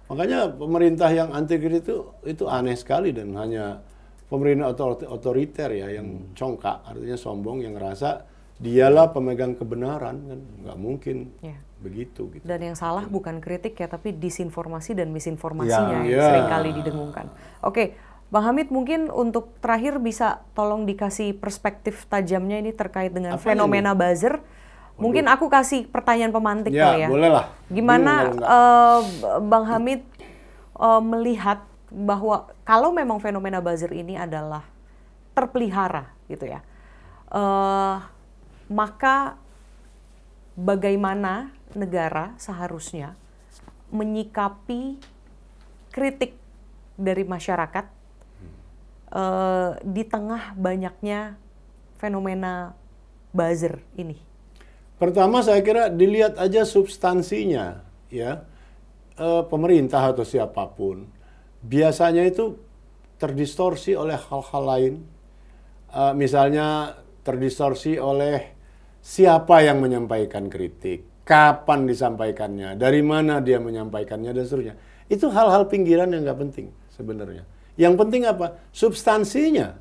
C: Makanya pemerintah yang anti kritik itu aneh sekali dan hanya pemerintah otoriter ya yang congkak, artinya sombong, yang ngerasa dialah pemegang kebenaran kan. Nggak mungkin. Begitu gitu.
B: Dan yang salah bukan kritik ya, tapi disinformasi dan misinformasinya yang seringkali didengungkan. Oke, Bang Hamid mungkin untuk terakhir bisa tolong dikasih perspektif tajamnya ini terkait dengan fenomena buzzer. Mungkin aku kasih pertanyaan pemantik kali ya.
C: Boleh lah.
B: Gimana Bang Hamid melihat bahwa kalau memang fenomena buzzer ini adalah terpelihara gitu ya, maka bagaimana negara seharusnya menyikapi kritik dari masyarakat di tengah banyaknya fenomena buzzer ini?
C: Pertama saya kira dilihat aja substansinya ya. Pemerintah atau siapapun biasanya itu terdistorsi oleh hal-hal lain. Misalnya terdistorsi oleh siapa yang menyampaikan kritik, kapan disampaikannya, dari mana dia menyampaikannya, dan seterusnya. Itu hal-hal pinggiran yang nggak penting sebenarnya. Yang penting apa? Substansinya.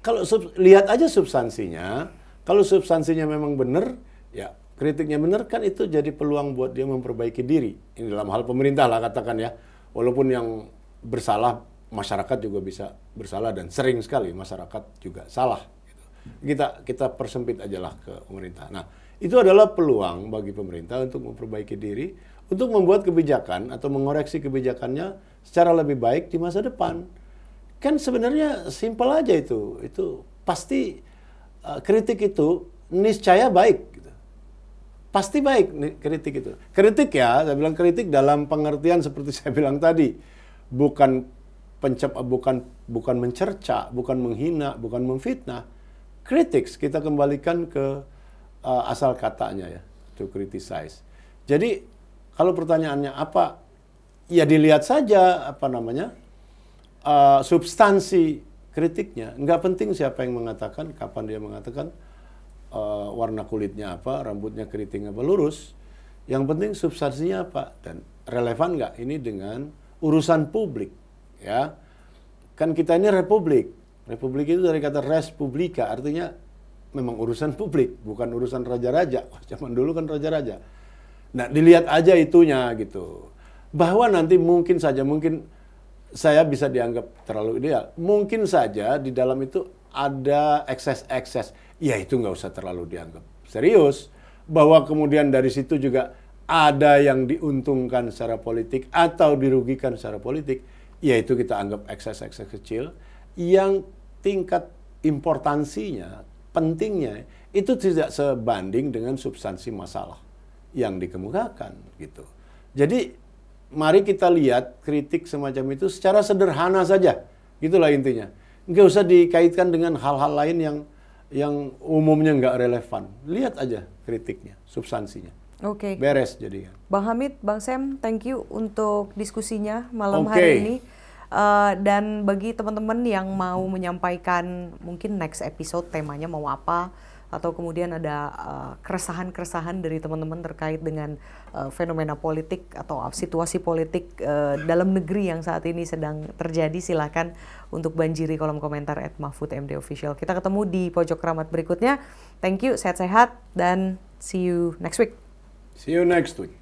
C: Kalau lihat aja substansinya, kalau substansinya memang benar, ya kritiknya benar kan itu jadi peluang buat dia memperbaiki diri. Ini dalam hal pemerintah lah katakan ya. Walaupun yang bersalah, masyarakat juga bisa bersalah dan sering sekali masyarakat juga salah. Kita persempit aja lah ke pemerintah. Nah, itu adalah peluang bagi pemerintah untuk memperbaiki diri, untuk membuat kebijakan atau mengoreksi kebijakannya secara lebih baik di masa depan. Kan sebenarnya simpel aja itu. Itu pasti kritik itu niscaya baik. Gitu. Pasti baik kritik itu. Kritik ya, saya bilang kritik dalam pengertian seperti saya bilang tadi. Bukan mencerca, bukan menghina, bukan memfitnah. Critics, kita kembalikan ke asal katanya ya, to criticize. Jadi kalau pertanyaannya apa, ya dilihat saja substansi kritiknya. Nggak penting siapa yang mengatakan, kapan dia mengatakan, warna kulitnya apa, rambutnya keriting apa, lurus. Yang penting substansinya apa dan relevan nggak ini dengan urusan publik, ya. Kan kita ini republik. Republik itu dari kata res publica, artinya memang urusan publik, bukan urusan raja-raja. Zaman dulu kan raja-raja. Nah, dilihat aja itunya gitu. Bahwa nanti mungkin saya bisa dianggap terlalu ideal. Mungkin saja di dalam itu ada ekses-ekses. Ya itu nggak usah terlalu dianggap serius. Bahwa kemudian dari situ juga ada yang diuntungkan secara politik atau dirugikan secara politik. Ya itu kita anggap ekses-ekses kecil. Yang tingkat importansinya, pentingnya, itu tidak sebanding dengan substansi masalah yang dikemukakan gitu. Jadi mari kita lihat kritik semacam itu secara sederhana saja, gitulah intinya. Nggak usah dikaitkan dengan hal-hal lain yang umumnya nggak relevan. Lihat aja kritiknya, substansinya.
B: Oke.
C: Beres jadi.
B: Bang Hamid, Bang Sam, thank you untuk diskusinya malam hari ini. Dan bagi teman-teman yang mau menyampaikan mungkin next episode temanya mau apa, atau kemudian ada keresahan-keresahan dari teman-teman terkait dengan fenomena politik atau situasi politik dalam negeri yang saat ini sedang terjadi, silakan untuk banjiri kolom komentar @mahfudmdofficial. Kita ketemu di pojok keramat berikutnya. Thank you, sehat-sehat, dan see you next week.
C: See you next week.